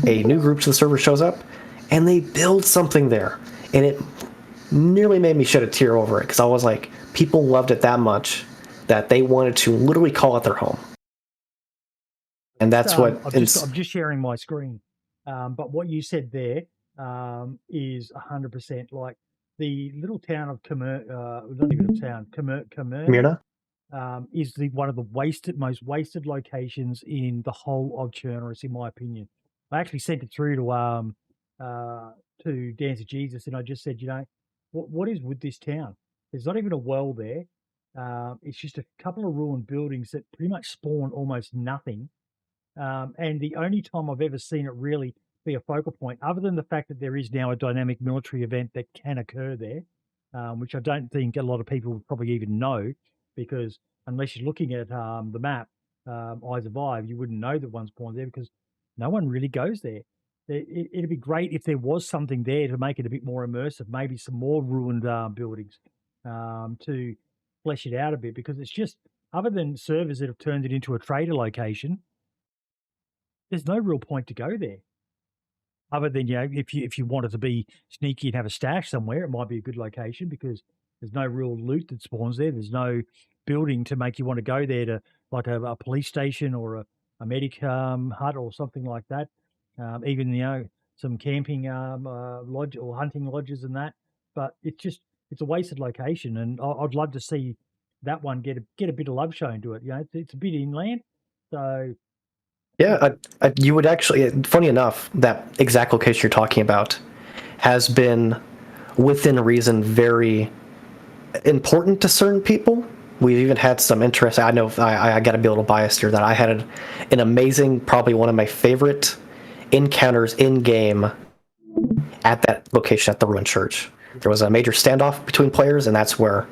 a new group to the server shows up, and they build something there. And it nearly made me shed a tear over it, because I was like, people loved it that much that they wanted to literally call it their home. And that's what... I'm just sharing my screen. But what you said there is 100%. Like, the little town of not even a town, Kamerna, is one of the most wasted locations in the whole of Chernarus, in my opinion. I actually sent it through to Dance of Jesus, and I just said, what is with this town? There's not even a well there. It's just a couple of ruined buildings that pretty much spawn almost nothing. And the only time I've ever seen it really be a focal point, other than the fact that there is now a dynamic military event that can occur there, which I don't think a lot of people would probably even know, because unless you're looking at the map, Eyes of Ive, you wouldn't know that one spawned there, because no one really goes there. It'd be great if there was something there to make it a bit more immersive, maybe some more ruined buildings to flesh it out a bit, because it's just, other than servers that have turned it into a trader location, there's no real point to go there. Other than, if you wanted to be sneaky and have a stash somewhere, it might be a good location, because there's no real loot that spawns there. There's no building to make you want to go there, to like a police station or a medic hut or something like that. Even, some camping lodge or hunting lodges and that. But it's a wasted location, and I'd love to see that one get a bit of love shown to it. It's a bit inland, so... Yeah, you would actually, funny enough, that exact location you're talking about has been, within reason, very important to certain people. We've even had some interest. I know I got to be a little biased here, that I had an amazing, probably one of my favorite encounters in-game at that location at the Ruined Church. There was a major standoff between players, and that's where,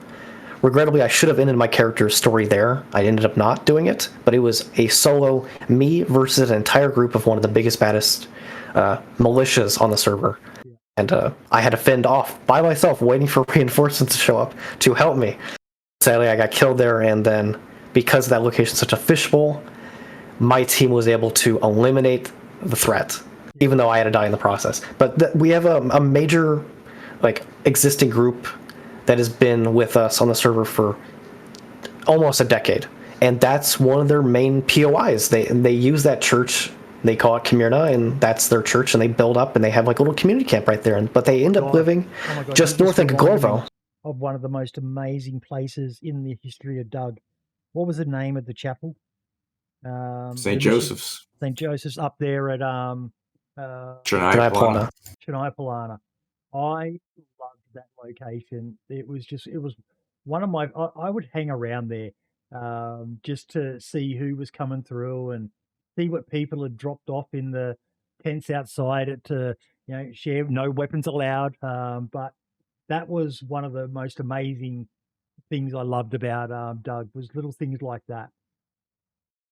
regrettably, I should have ended my character's story there. I ended up not doing it, but it was a solo me versus an entire group of one of the biggest, baddest militias on the server. And I had to fend off by myself, waiting for reinforcements to show up to help me. Sadly, I got killed there, and then because that location is such a fishbowl, my team was able to eliminate the threat, even though I had to die in the process. But we have a major, existing group that has been with us on the server for almost a decade, and that's one of their main POIs. They use that church. They call it Comurna, and that's their church, and they build up, and they have like a little community camp right there. But they end up living just north of Glovo. Of one of the most amazing places in the history of Doug. What was the name of the chapel? St. Joseph's. St. Joseph's up there at Chennai Polana. I loved that location. It was one of my. I would hang around there just to see who was coming through and see what people had dropped off in the tents outside it to share. No weapons allowed, but that was one of the most amazing things I loved about Doug, was little things like that.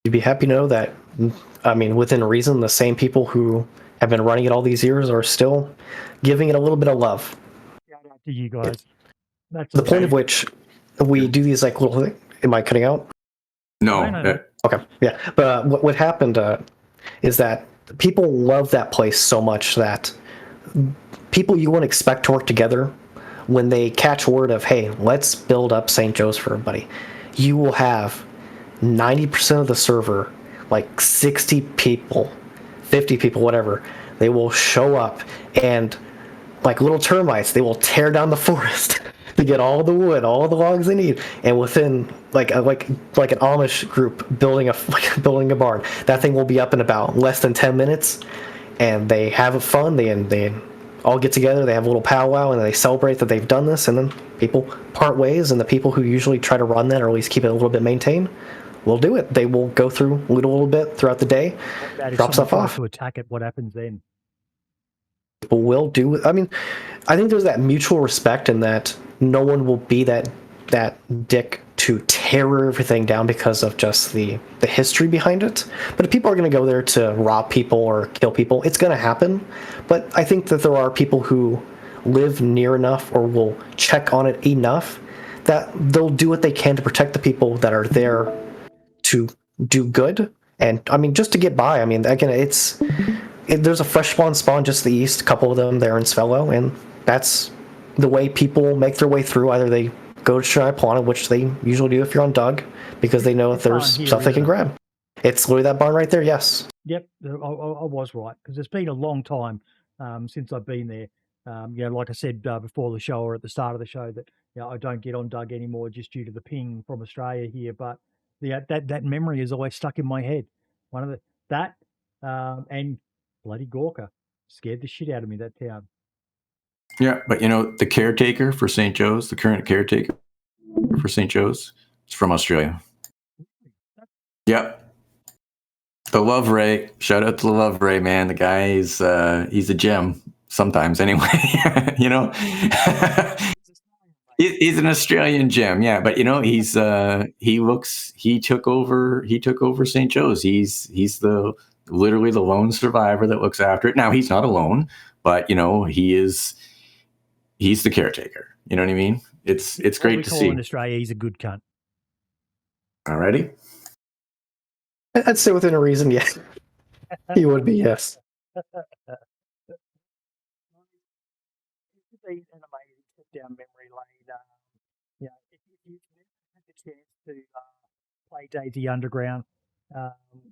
You'd be happy to know that, I mean, within reason, the same people who have been running it all these years are still giving it a little bit of love. Shout out to you guys. That's the point of which we do these like little. Am I cutting out? No. Okay. Yeah. But what happened is that people love that place so much that people you wouldn't expect to work together, when they catch word of, hey, let's build up St. Joe's for everybody, you will have 90% of the server, like 60 people, 50 people, whatever, they will show up and like little termites, they will tear down the forest to get all the wood, all the logs they need. And within like an Amish group building a barn, that thing will be up in about less than 10 minutes. And they have fun. They all get together. They have a little powwow and they celebrate that they've done this. And then people part ways. And the people who usually try to run that, or at least keep it a little bit maintained, will do it. They will go through a little bit throughout the day, drop stuff off. To attack it, what happens then? People will do. I mean, I think there's that mutual respect in that no one will be that dick to tear everything down because of just the history behind it. But if people are going to go there to rob people or kill people, it's going to happen. But I think that there are people who live near enough or will check on it enough that they'll do what they can to protect the people that are there to do good. And I mean, just to get by. I mean, again, there's a fresh spawn just to the east, a couple of them there in Svello, and that's the way people make their way through. Either they go to Chennai Polana, which they usually do if you're on Doug, because they know that there's stuff they can grab. It's literally that barn right there, yes. Yep, I was right, because it's been a long time since I've been there. Like I said before the show or at the start of the show, that I don't get on Doug anymore just due to the ping from Australia here. But that memory is always stuck in my head. And bloody Gorka scared the shit out of me, that town. Yeah, but the caretaker for St. Joe's, the current caretaker for St. Joe's, is from Australia. Yep. The Love Ray. Shout out to the Love Ray, man. The guy is he's a gem sometimes anyway. He's an Australian gem, yeah. But he took over St. Joe's. He's literally the lone survivor that looks after it. Now he's not alone, but he's the caretaker. You know what I mean? It's great to see. In Australia, he's a good cunt. Alrighty. I'd say within a reason, yes. He would be, yes. It's been an amazing trip down memory lane. If you've never had the chance to play DayZ Underground,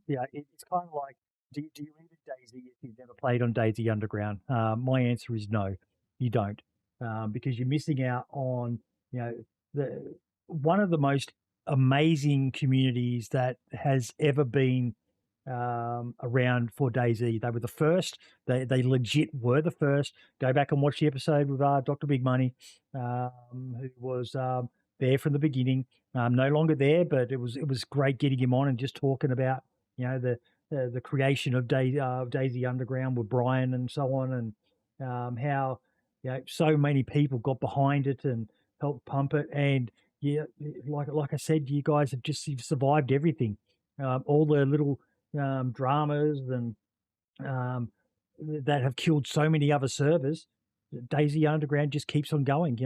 it's kind of like, do you even DayZ if you've never played on DayZ Underground? My answer is no, you don't, because you're missing out on one of the most amazing communities that has ever been around for DayZ. They were the first. They legit were the first. Go back and watch the episode with Dr. Big Money, who was there from the beginning. No longer there, but it was great getting him on and just talking about the creation of DayZ Underground with Brian and so on, and how so many people got behind it and helped pump it. And like I said, you guys have just survived everything. All the little dramas and that have killed so many other servers. DayZ Underground just keeps on going.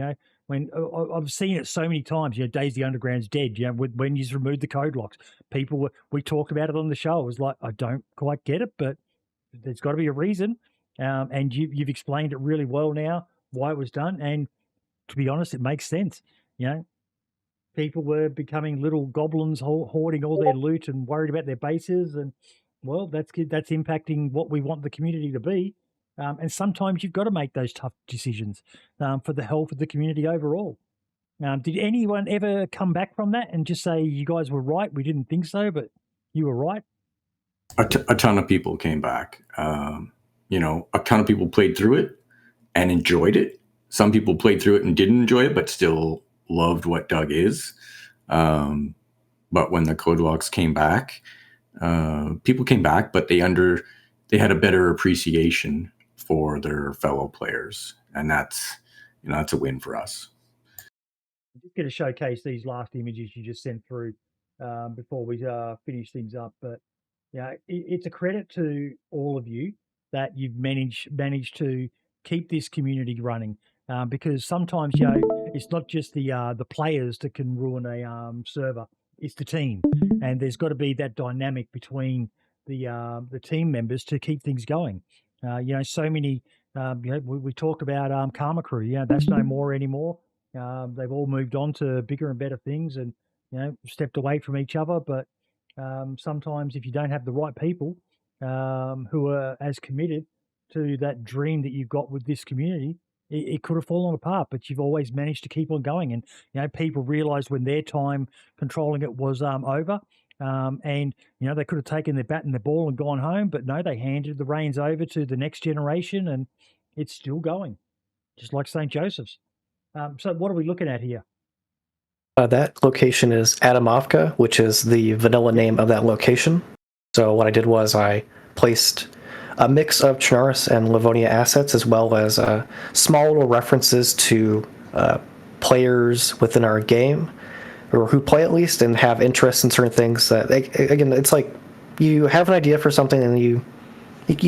When I've seen it so many times, DayZ Underground's dead. When you remove the code locks, we talked about it on the show. It was like, I don't quite get it, but there's got to be a reason. And you've explained it really well now why it was done. And to be honest, it makes sense. People were becoming little goblins hoarding all their loot and worried about their bases, and well, that's impacting what we want the community to be. And sometimes you've got to make those tough decisions for the health of the community overall. Did anyone ever come back from that and just say, you guys were right, we didn't think so, but you were right? A ton of people came back. A ton of people played through it and enjoyed it. Some people played through it and didn't enjoy it, but still loved what Doug is. But when the code locks came back, people came back, but they had a better appreciation for their fellow players, and that's a win for us. I'm just going to showcase these last images you just sent through before we finish things up. But it's a credit to all of you that you've managed to keep this community running, because sometimes it's not just the players that can ruin a server; it's the team, and there's got to be that dynamic between the team members to keep things going. So many. We talked about Karma Crew. That's no more anymore. They've all moved on to bigger and better things, and stepped away from each other. But sometimes, if you don't have the right people who are as committed to that dream that you've got with this community, it could have fallen apart. But you've always managed to keep on going, and people realised when their time controlling it was over. And they could have taken their bat and their ball and gone home, but no, they handed the reins over to the next generation, and it's still going, just like St. Joseph's. So what are we looking at here? That location is Adamovka, which is the vanilla name of that location. So what I did was I placed a mix of Chernarus and Livonia assets, as well as small little references to players within our game, or who play at least, and have interest in certain things. That again, it's like you have an idea for something and you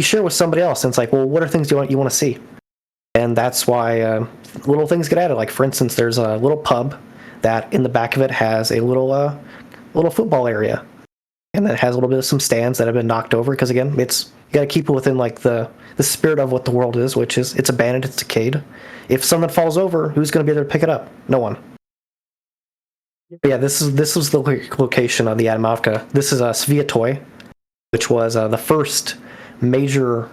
share with somebody else, and it's like, well, what are things you want to see? And that's why little things get added. Like, for instance, there's a little pub that in the back of it has a little football area, and that has a little bit of some stands that have been knocked over, because again, you got to keep it within like the spirit of what the world is, which is it's abandoned, it's decayed. If something falls over, who's going to be there to pick it up? No one. But yeah, this was the location of the Adamovka. This is Sviatoy, which was the first major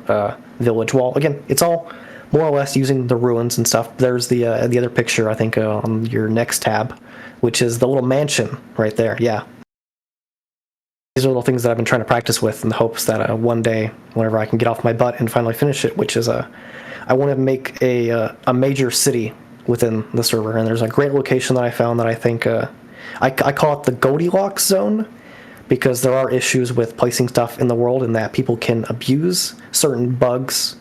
village. Well, again, it's all more or less using the ruins and stuff. There's the other picture, I think, on your next tab, which is the little mansion right there. Yeah. These are little things that I've been trying to practice with in the hopes that one day, whenever I can get off my butt and finally finish it, which is I want to make a major city within the server. And there's a great location that I found that I think, I call it the Goldilocks zone, because there are issues with placing stuff in the world and that people can abuse certain bugs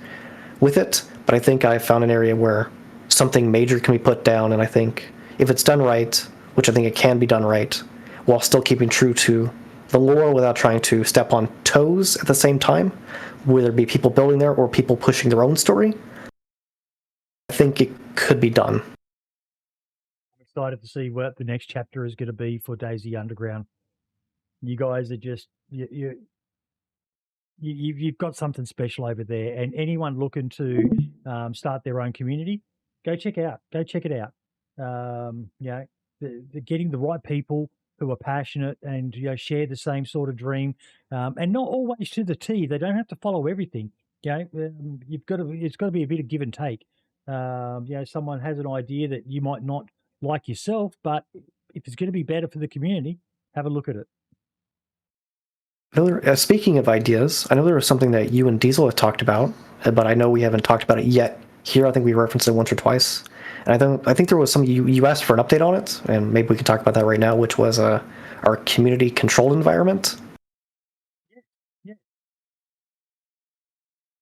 with it. But I think I found an area where something major can be put down, and I think if it's done right, which I think it can be done right, while still keeping true to the lore without trying to step on toes at the same time, whether it be people building there or people pushing their own story, I think it could be done. I'm excited to see what the next chapter is going to be for DayZ Underground. You guys are just... You've got something special over there, and anyone looking to start their own community, go check it out. They're getting the right people who are passionate and share the same sort of dream, and not always to the T. They don't have to follow everything. It's got to be a bit of give and take. Someone has an idea that you might not like yourself, but if it's going to be better for the community, have a look at it. Speaking of ideas, I know there was something that you and Diesel have talked about, but I know we haven't talked about it yet here. I think we referenced it once or twice. And I think there was some, you asked for an update on it, and maybe we can talk about that right now, which was our community-controlled environment. Yeah.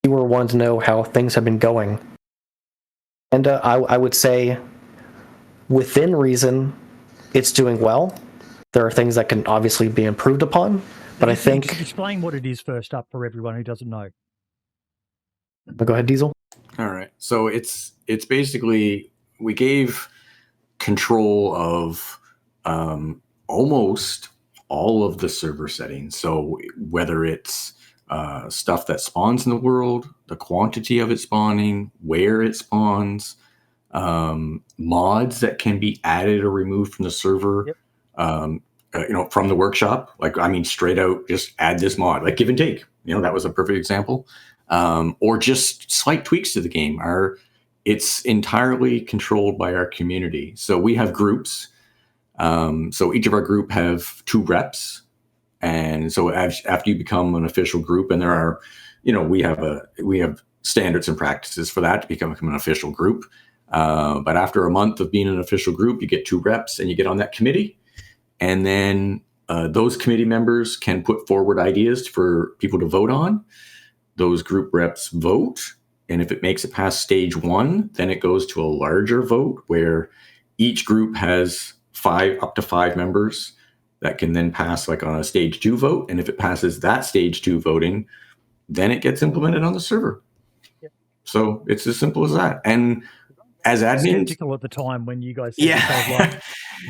You were wanting to know how things have been going. And I would say, within reason, it's doing well. There are things that can obviously be improved upon. But I think... Explain what it is first up for everyone who doesn't know. Go ahead, Diesel. All right. So it's basically, we gave control of almost all of the server settings. So whether it's stuff that spawns in the world, the quantity of it spawning, where it spawns, mods that can be added or removed from the server, Yep. From the workshop. Like, I mean, straight out, just add this mod, like give and take. That was a perfect example. Or just slight tweaks to the game. It's entirely controlled by our community. So we have groups. So each of our group have 2 reps. And so after you become an official group, and there are, we have standards and practices for that to become an official group. But after a month of being an official group, you get 2 reps and you get on that committee. And then those committee members can put forward ideas for people to vote on. Those group reps vote. And if it makes it past stage 1, then it goes to a larger vote where each group has up to 5 members that can then pass like on a stage 2 vote. And if it passes that stage 2 voting, then it gets implemented on the server. Yeah. So it's as simple as that. And as admins, skeptical at the time when you guys said like,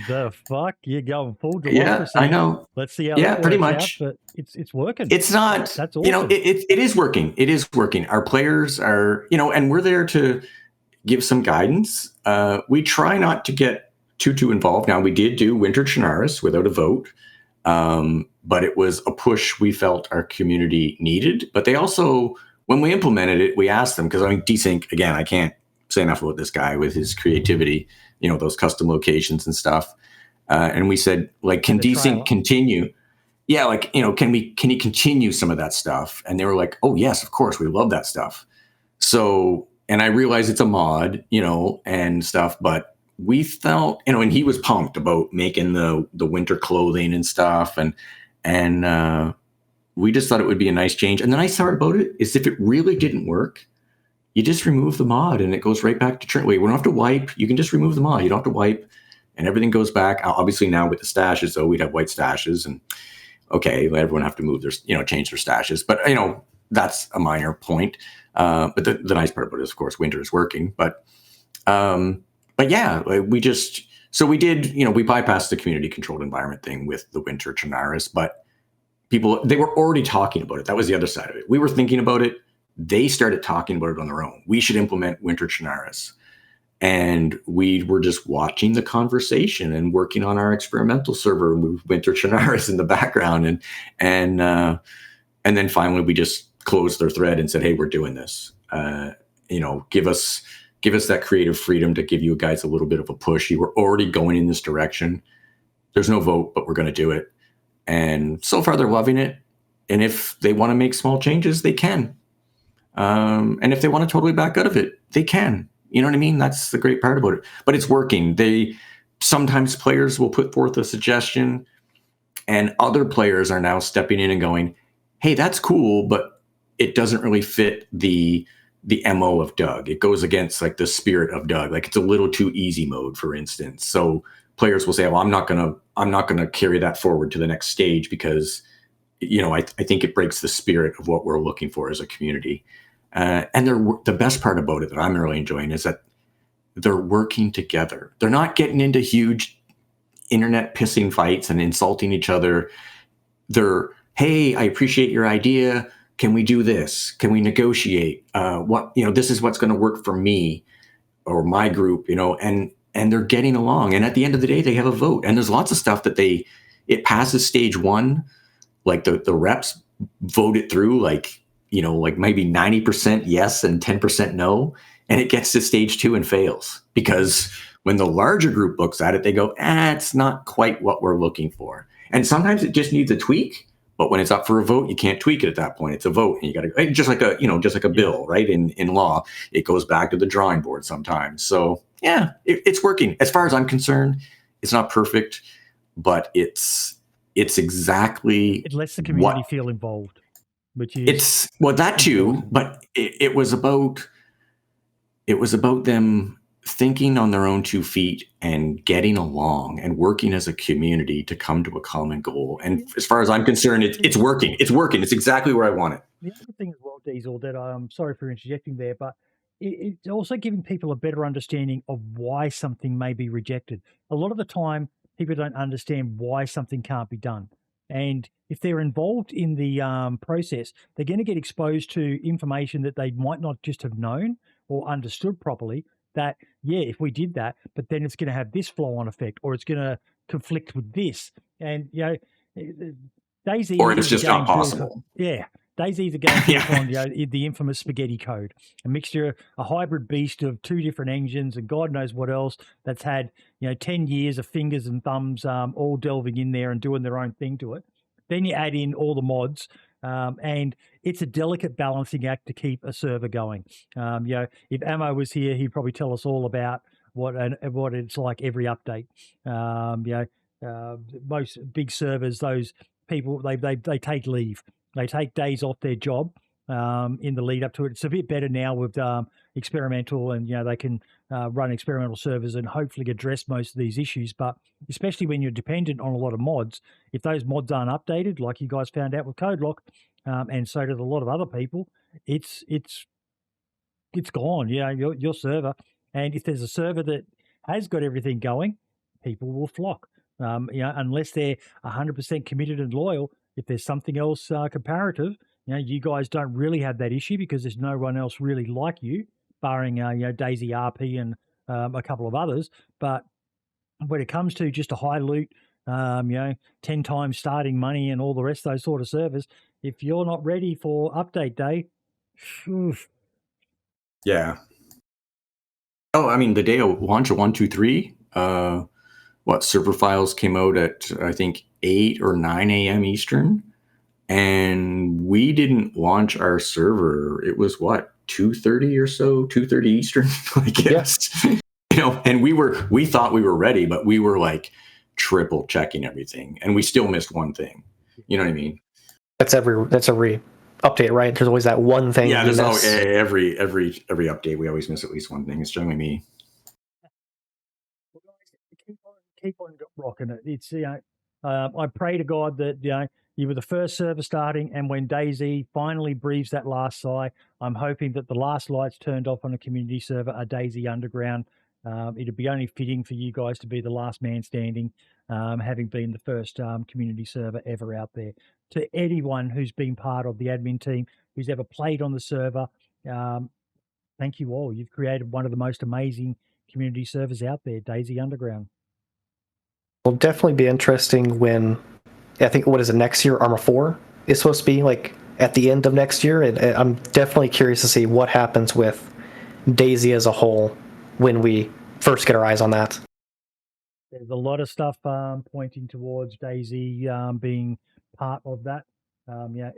the fuck, you're going full democracy. Yeah, I know. Let's see how that pretty works much. out, but it's working. It's not. That's awesome. It is working. It is working. Our players are, and we're there to give some guidance. We try not to get too involved. Now, we did do Winter Chernarus without a vote, but it was a push we felt our community needed. But they also, when we implemented it, we asked them, because I mean, DSync, again, I can't say enough about this guy with his creativity, those custom locations and stuff. And we said, like, can DSync continue? Yeah, like, can he continue some of that stuff? And they were like, oh, yes, of course, we love that stuff. So, and I realize it's a mod, and stuff, but we felt, and he was pumped about making the winter clothing and stuff. And we just thought it would be a nice change. And the nice part about it is if it really didn't work, you just remove the mod and it goes right back to Trent. We don't have to wipe. You can just remove the mod. You don't have to wipe and everything goes back. Obviously now with the stashes, though, we'd have white stashes and okay, everyone have to move their, change their stashes. But, that's a minor point. But the nice part about it is, of course, winter is working. But yeah, we did, we bypassed the community controlled environment thing with the Winter Chernarus, but they were already talking about it. That was the other side of it. We were thinking about it. They started talking about it on their own. We should implement Winter Chernarus. And we were just watching the conversation and working on our experimental server with Winter Chernarus in the background. And then finally we just closed their thread and said, hey, we're doing this. Give us that creative freedom to give you guys a little bit of a push. You were already going in this direction. There's no vote, but we're going to do it. And so far they're loving it. And if they want to make small changes, they can. And if they want to totally back out of it, they can. You know what I mean? That's the great part about it. But it's working. Sometimes players will put forth a suggestion and other players are now stepping in and going, hey, that's cool, but it doesn't really fit the MO of Doug. It goes against like the spirit of Doug. Like it's a little too easy mode, for instance. So players will say, well, I'm not gonna carry that forward to the next stage because, I think it breaks the spirit of what we're looking for as a community. And the best part about it that I'm really enjoying is that they're working together. They're not getting into huge internet pissing fights and insulting each other. They're, hey, I appreciate your idea. Can we do this? Can we negotiate? This is what's going to work for me or my group, and they're getting along. And at the end of the day, they have a vote. And there's lots of stuff that it passes stage 1, like the reps vote it through, like maybe 90% yes and 10% no. And it gets to stage 2 and fails because when the larger group looks at it, they go, it's not quite what we're looking for. And sometimes it just needs a tweak. But when it's up for a vote, you can't tweak it at that point. It's a vote, and you got to just like a bill, right? In law, it goes back to the drawing board sometimes. So yeah, it's working. As far as I'm concerned, it's not perfect, but it's exactly. It lets the community feel involved, which is that too. But it was about them thinking on their own 2 feet and getting along and working as a community to come to a common goal. And as far as I'm concerned, it's working. It's working. It's exactly where I want it. The other thing as well, Diesel, that I'm sorry for interjecting there, but it's also giving people a better understanding of why something may be rejected. A lot of the time, people don't understand why something can't be done. And if they're involved in the process, they're going to get exposed to information that they might not just have known or understood properly. that, yeah, if we did that, but then it's going to have this flow-on effect, or it's going to conflict with this. And, DayZ Or it's is a just not game built, possible. yeah, DayZ is a game built Yeah. on the infamous spaghetti code, a mixture, a hybrid beast of 2 different engines and God knows what else that's had 10 years of fingers and thumbs all delving in there and doing their own thing to it. Then you add in all the mods, and it's a delicate balancing act to keep a server going. If Ammo was here, he'd probably tell us all about what it's like every update. Most big servers, those people they take leave, they take days off their job in the lead up to it. It's a bit better now with experimental, and they can run experimental servers and hopefully address most of these issues. But especially when you're dependent on a lot of mods, if those mods aren't updated, like you guys found out with CodeLock, and so did a lot of other people, it's gone. Your server. And if there's a server that has got everything going, people will flock. Unless they're 100% committed and loyal. If there's something else comparative, you guys don't really have that issue because there's no one else really like you, barring DayZ RP and a couple of others. But when it comes to just a high loot, 10 times starting money and all the rest of those sort of servers, if you're not ready for update day, oof. Yeah. Oh, I mean, the day of launch of 123, server files came out at, I think, 8 or 9 a.m. Eastern, and we didn't launch our server. It was 2:30 or so, 2:30 Eastern, I guess. Yeah. And we thought we were ready, but we were like triple checking everything, and we still missed one thing. You know what I mean? That's every update, right? There's always that one thing. Yeah, there's always, every update we always miss at least one thing. It's generally me. Keep on rocking it. It's I pray to God that you were the first server starting, and when DayZ finally breathes that last sigh, I'm hoping that the last lights turned off on a community server are DayZ Underground. It'd be only fitting for you guys to be the last man standing, having been the first community server ever out there. To anyone who's been part of the admin team, who's ever played on the server, thank you all. You've created one of the most amazing community servers out there, DayZ Underground. It'll definitely be interesting when, I think, what is it, next year, Arma 4 is supposed to be like at the end of next year. And I'm definitely curious to see what happens with DayZ as a whole when we first get our eyes on that. There's a lot of stuff pointing towards DayZ being part of that.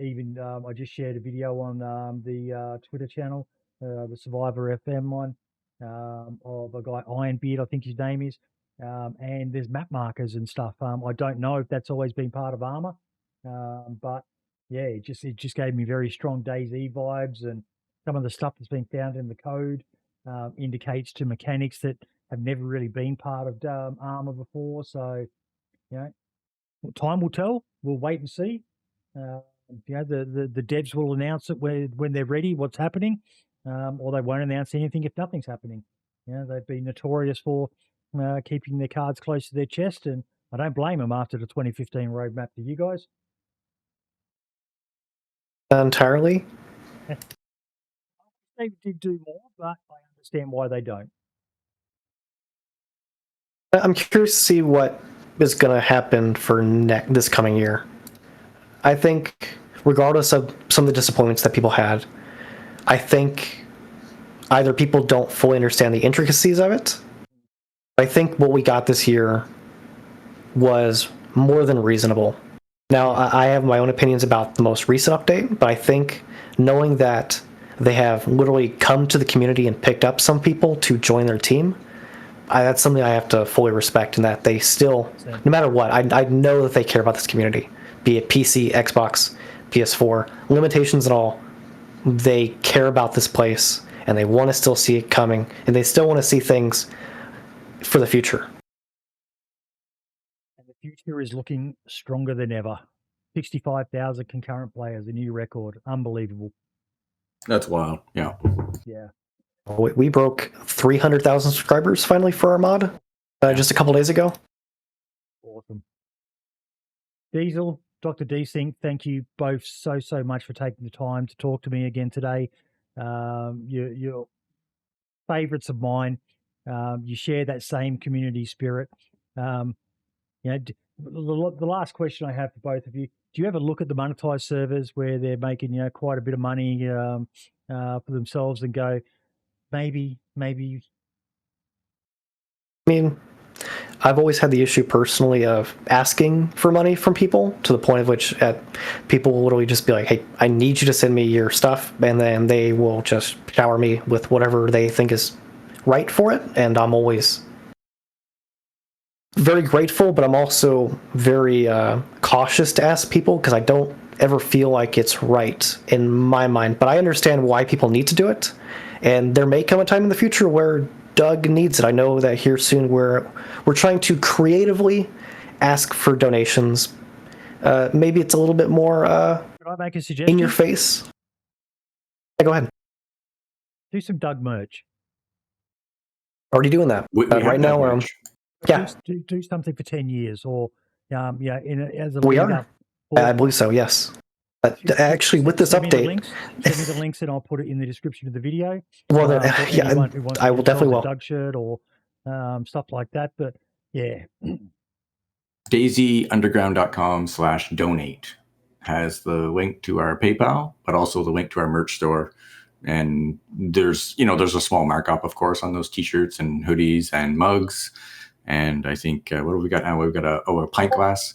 Even I just shared a video on the Twitter channel, the Survivor FM one, of a guy, Ironbeard, I think his name is. And there's map markers and stuff. I don't know if that's always been part of Arma, but yeah, it just gave me very strong DayZ vibes, and some of the stuff that's been found in the code indicates to mechanics that have never really been part of Arma before. So, time will tell. We'll wait and see. The devs will announce it when they're ready, what's happening, or they won't announce anything if nothing's happening. They've been notorious for keeping their cards close to their chest, and I don't blame them after the 2015 roadmap. To you guys? Entirely. They did do more, but I understand why they don't. I'm curious to see what is going to happen for this coming year. I think, regardless of some of the disappointments that people had, I think either people don't fully understand the intricacies of it. I think what we got this year was more than reasonable. Now, I have my own opinions about the most recent update, but I think knowing that they have literally come to the community and picked up some people to join their team, that's something I have to fully respect, and that they still, no matter what, I know that they care about this community, be it PC, Xbox, PS4, limitations and all. They care about this place, and they want to still see it coming, and they still want to see things for the future. And the future is looking stronger than ever. 65,000 concurrent players, a new record. Unbelievable. That's wild. Yeah. Yeah. We broke 300,000 subscribers finally for our mod just a couple days ago. Awesome. Diesel, DrDesync, thank you both so much for taking the time to talk to me again today. You're favorites of mine. you share that same community spirit. The last question I have for both of you: do you ever look at the monetized servers where they're making quite a bit of money for themselves and go, maybe? I mean, I've always had the issue personally of asking for money from people, to the point of which people will literally just be like, hey, I need you to send me your stuff, and then they will just shower me with whatever they think is right for it, and I'm always very grateful, but I'm also very cautious to ask people, because I don't ever feel like it's right in my mind. But I understand why people need to do it, and there may come a time in the future where Doug needs it. I know that here soon we're trying to creatively ask for donations. Maybe it's a little bit more Can I make a suggestion? in your face. Yeah, go ahead. Do some Doug merch. Already doing that We have right that now. merch. Yeah, Do something for 10 years, or as a we lead are. up. Or, I believe so. Yes. Actually, with this send me the update, links. Send me the links, and I'll put it in the description of the video. well, For yeah, anyone who wants I to will get themselves definitely a will. Doug shirt or stuff like that. But yeah, DayZUnderground.com/donate has the link to our PayPal, but also the link to our merch store. And there's a small markup, of course, on those T-shirts and hoodies and mugs. And I think what do we got now? We've got a pint glass.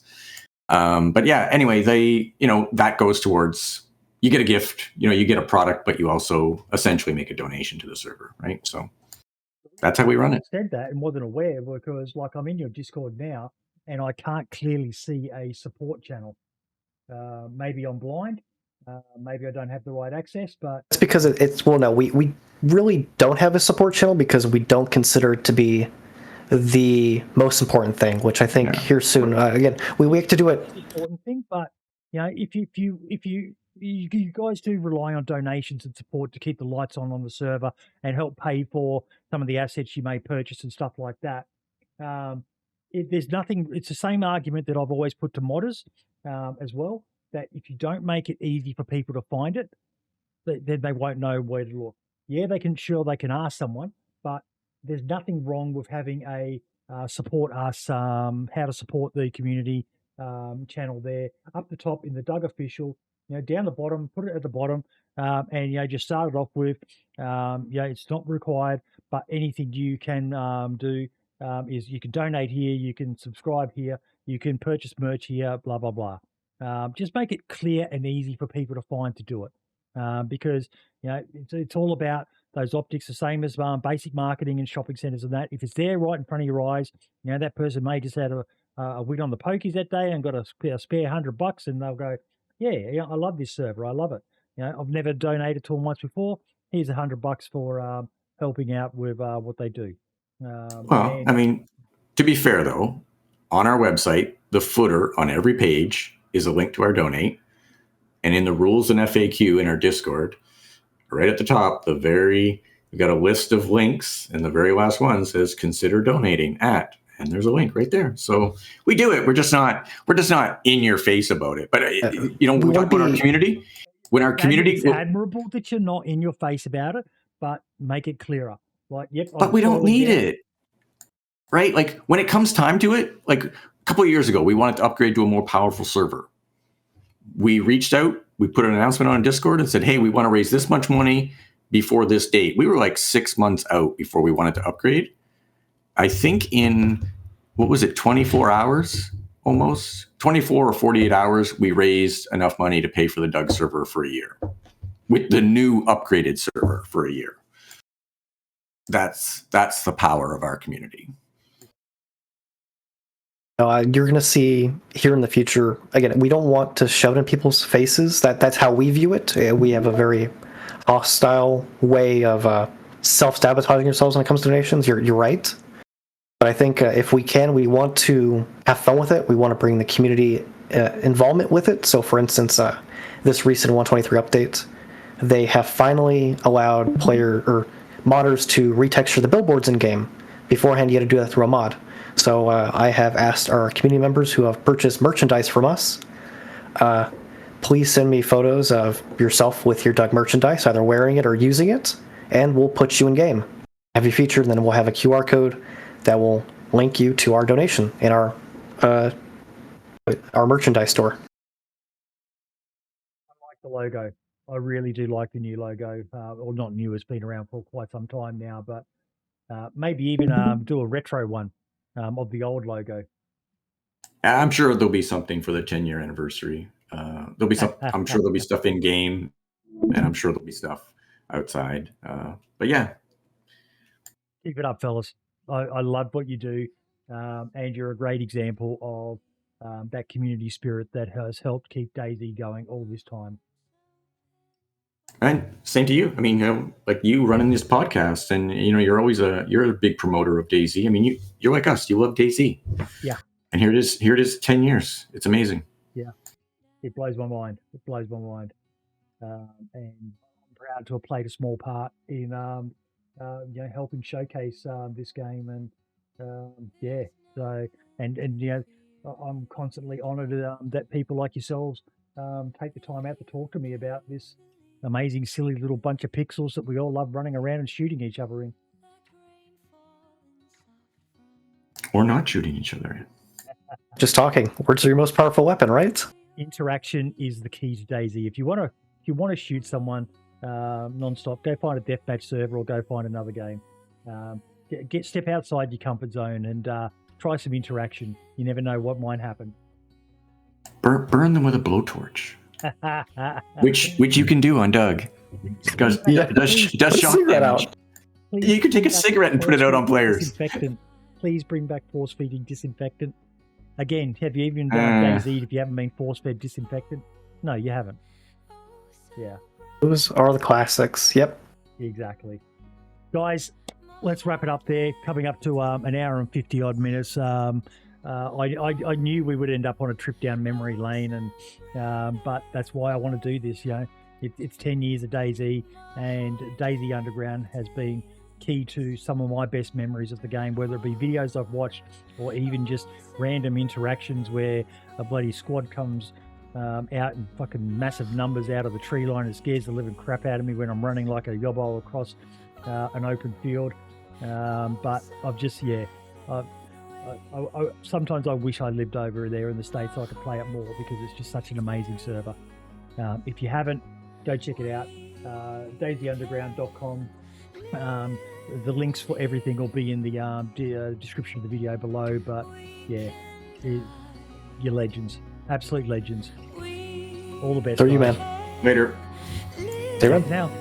But yeah, anyway, that goes towards, you get a gift, you get a product, but you also essentially make a donation to the server, right? So that's how we run it. Said that and wasn't aware, because like I'm in your Discord now and I can't clearly see a support channel. Maybe I'm blind. Maybe I don't have the right access, but It's because we really don't have a support channel, because we don't consider it to be the most important thing, which I think here soon, again, we have to do it. the important thing. But if you guys do rely on donations and support to keep the lights on the server and help pay for some of the assets you may purchase and stuff like that, there's nothing. It's the same argument that I've always put to modders as well, that if you don't make it easy for people to find it, then they won't know where to look. Yeah, they can ask someone, but there's nothing wrong with having a support us, how to support the community channel there up the top in the Doug official. Down the bottom, put it at the bottom, and just start it off with. It's not required, but anything you can do is you can donate here, you can subscribe here, you can purchase merch here, blah blah blah. Just make it clear and easy for people to find to do it, because it's all about those optics, the same as basic marketing and shopping centers and that. If it's there right in front of your eyes, that person may just had a win on the pokies that day and got a spare $100, and they'll go, yeah, I love this server, I love it. I've never donated to them once before. Here's $100 for helping out with what they do. Well, I mean, to be fair though, on our website, the footer on every page is a link to our donate, and in the rules and FAQ in our Discord, right at the top, we got a list of links, and the very last one says "Consider donating at," and there's a link right there. So we do it. We're just not in your face about it. But we talk about our community. When our community, it's admirable that you're not in your face about it, but make it clearer. Like, yep. But we don't need it, right? Like when it comes time to it, like a couple of years ago, we wanted to upgrade to a more powerful server. We reached out, we put an announcement on Discord and said, hey, we want to raise this much money before this date. We were like 6 months out before we wanted to upgrade. I think in, 24 hours, almost 24 or 48 hours, we raised enough money to pay for the Doug server for a year with the new upgraded server for a year. That's the power of our community. You're going to see here in the future, again, we don't want to shove it in people's faces. That's how we view it. We have a very hostile way of self-sabotaging ourselves when it comes to donations. You're right. But I think if we want to have fun with it. We want to bring the community involvement with it. So for instance, this recent 123 update, they have finally allowed modders to retexture the billboards in-game. Beforehand, you had to do that through a mod. So I have asked our community members who have purchased merchandise from us, please send me photos of yourself with your Doug merchandise, either wearing it or using it, and we'll put you in game. have you featured, and then we'll have a QR code that will link you to our donation in our merchandise store. I like the logo. I really do like the new logo. Or not new, it's been around for quite some time now, but maybe even do a retro one of the old logo. I'm sure there'll be something for the 10-year anniversary. There'll be some. I'm sure there'll be stuff in game, and I'm sure there'll be stuff outside. But yeah, keep it up, fellas. I love what you do, and you're a great example of that community spirit that has helped keep DayZ going all this time. and same to you. I mean, like you running this podcast, and you're a big promoter of DayZ. I mean, you're like us. You love DayZ. Yeah. And here it is. Here it is. 10 years. It's amazing. Yeah, it blows my mind. It blows my mind, and I'm proud to have played a small part in helping showcase this game. And yeah, so and I'm constantly honoured that people like yourselves take the time out to talk to me about this amazing, silly little bunch of pixels that we all love running around and shooting each other in. Or not shooting each other in. Just talking. Words are your most powerful weapon, right? Interaction is the key to DayZ. If you want to shoot someone non-stop, go find a deathmatch server or go find another game. Step outside your comfort zone and try some interaction. You never know what might happen. Burn them with a blowtorch, which you can do on Doug. Because it does shot damage. You can take a cigarette and put it out on players. Disinfectant. Please bring back force-feeding disinfectant. Again, have you even done DayZ if you haven't been force-fed disinfectant? No, you haven't. Yeah. Those are the classics. Yep. Exactly. Guys, let's wrap it up there. Coming up to an hour and 50 odd minutes. I knew we would end up on a trip down memory lane, and but that's why I want to do this. It's 10 years of DayZ, and DayZ Underground has been key to some of my best memories of the game, whether it be videos I've watched or even just random interactions where a bloody squad comes out in fucking massive numbers out of the tree line and scares the living crap out of me when I'm running like a yobble across an open field. But I've just, sometimes I wish I lived over there in the States so I could play it more, because it's just such an amazing server. If you haven't, go check it out. DayZUnderground.com. The links for everything will be in the description of the video below. But yeah, you're legends, absolute legends. All the best. So are you, man. Later. See you, man. Now.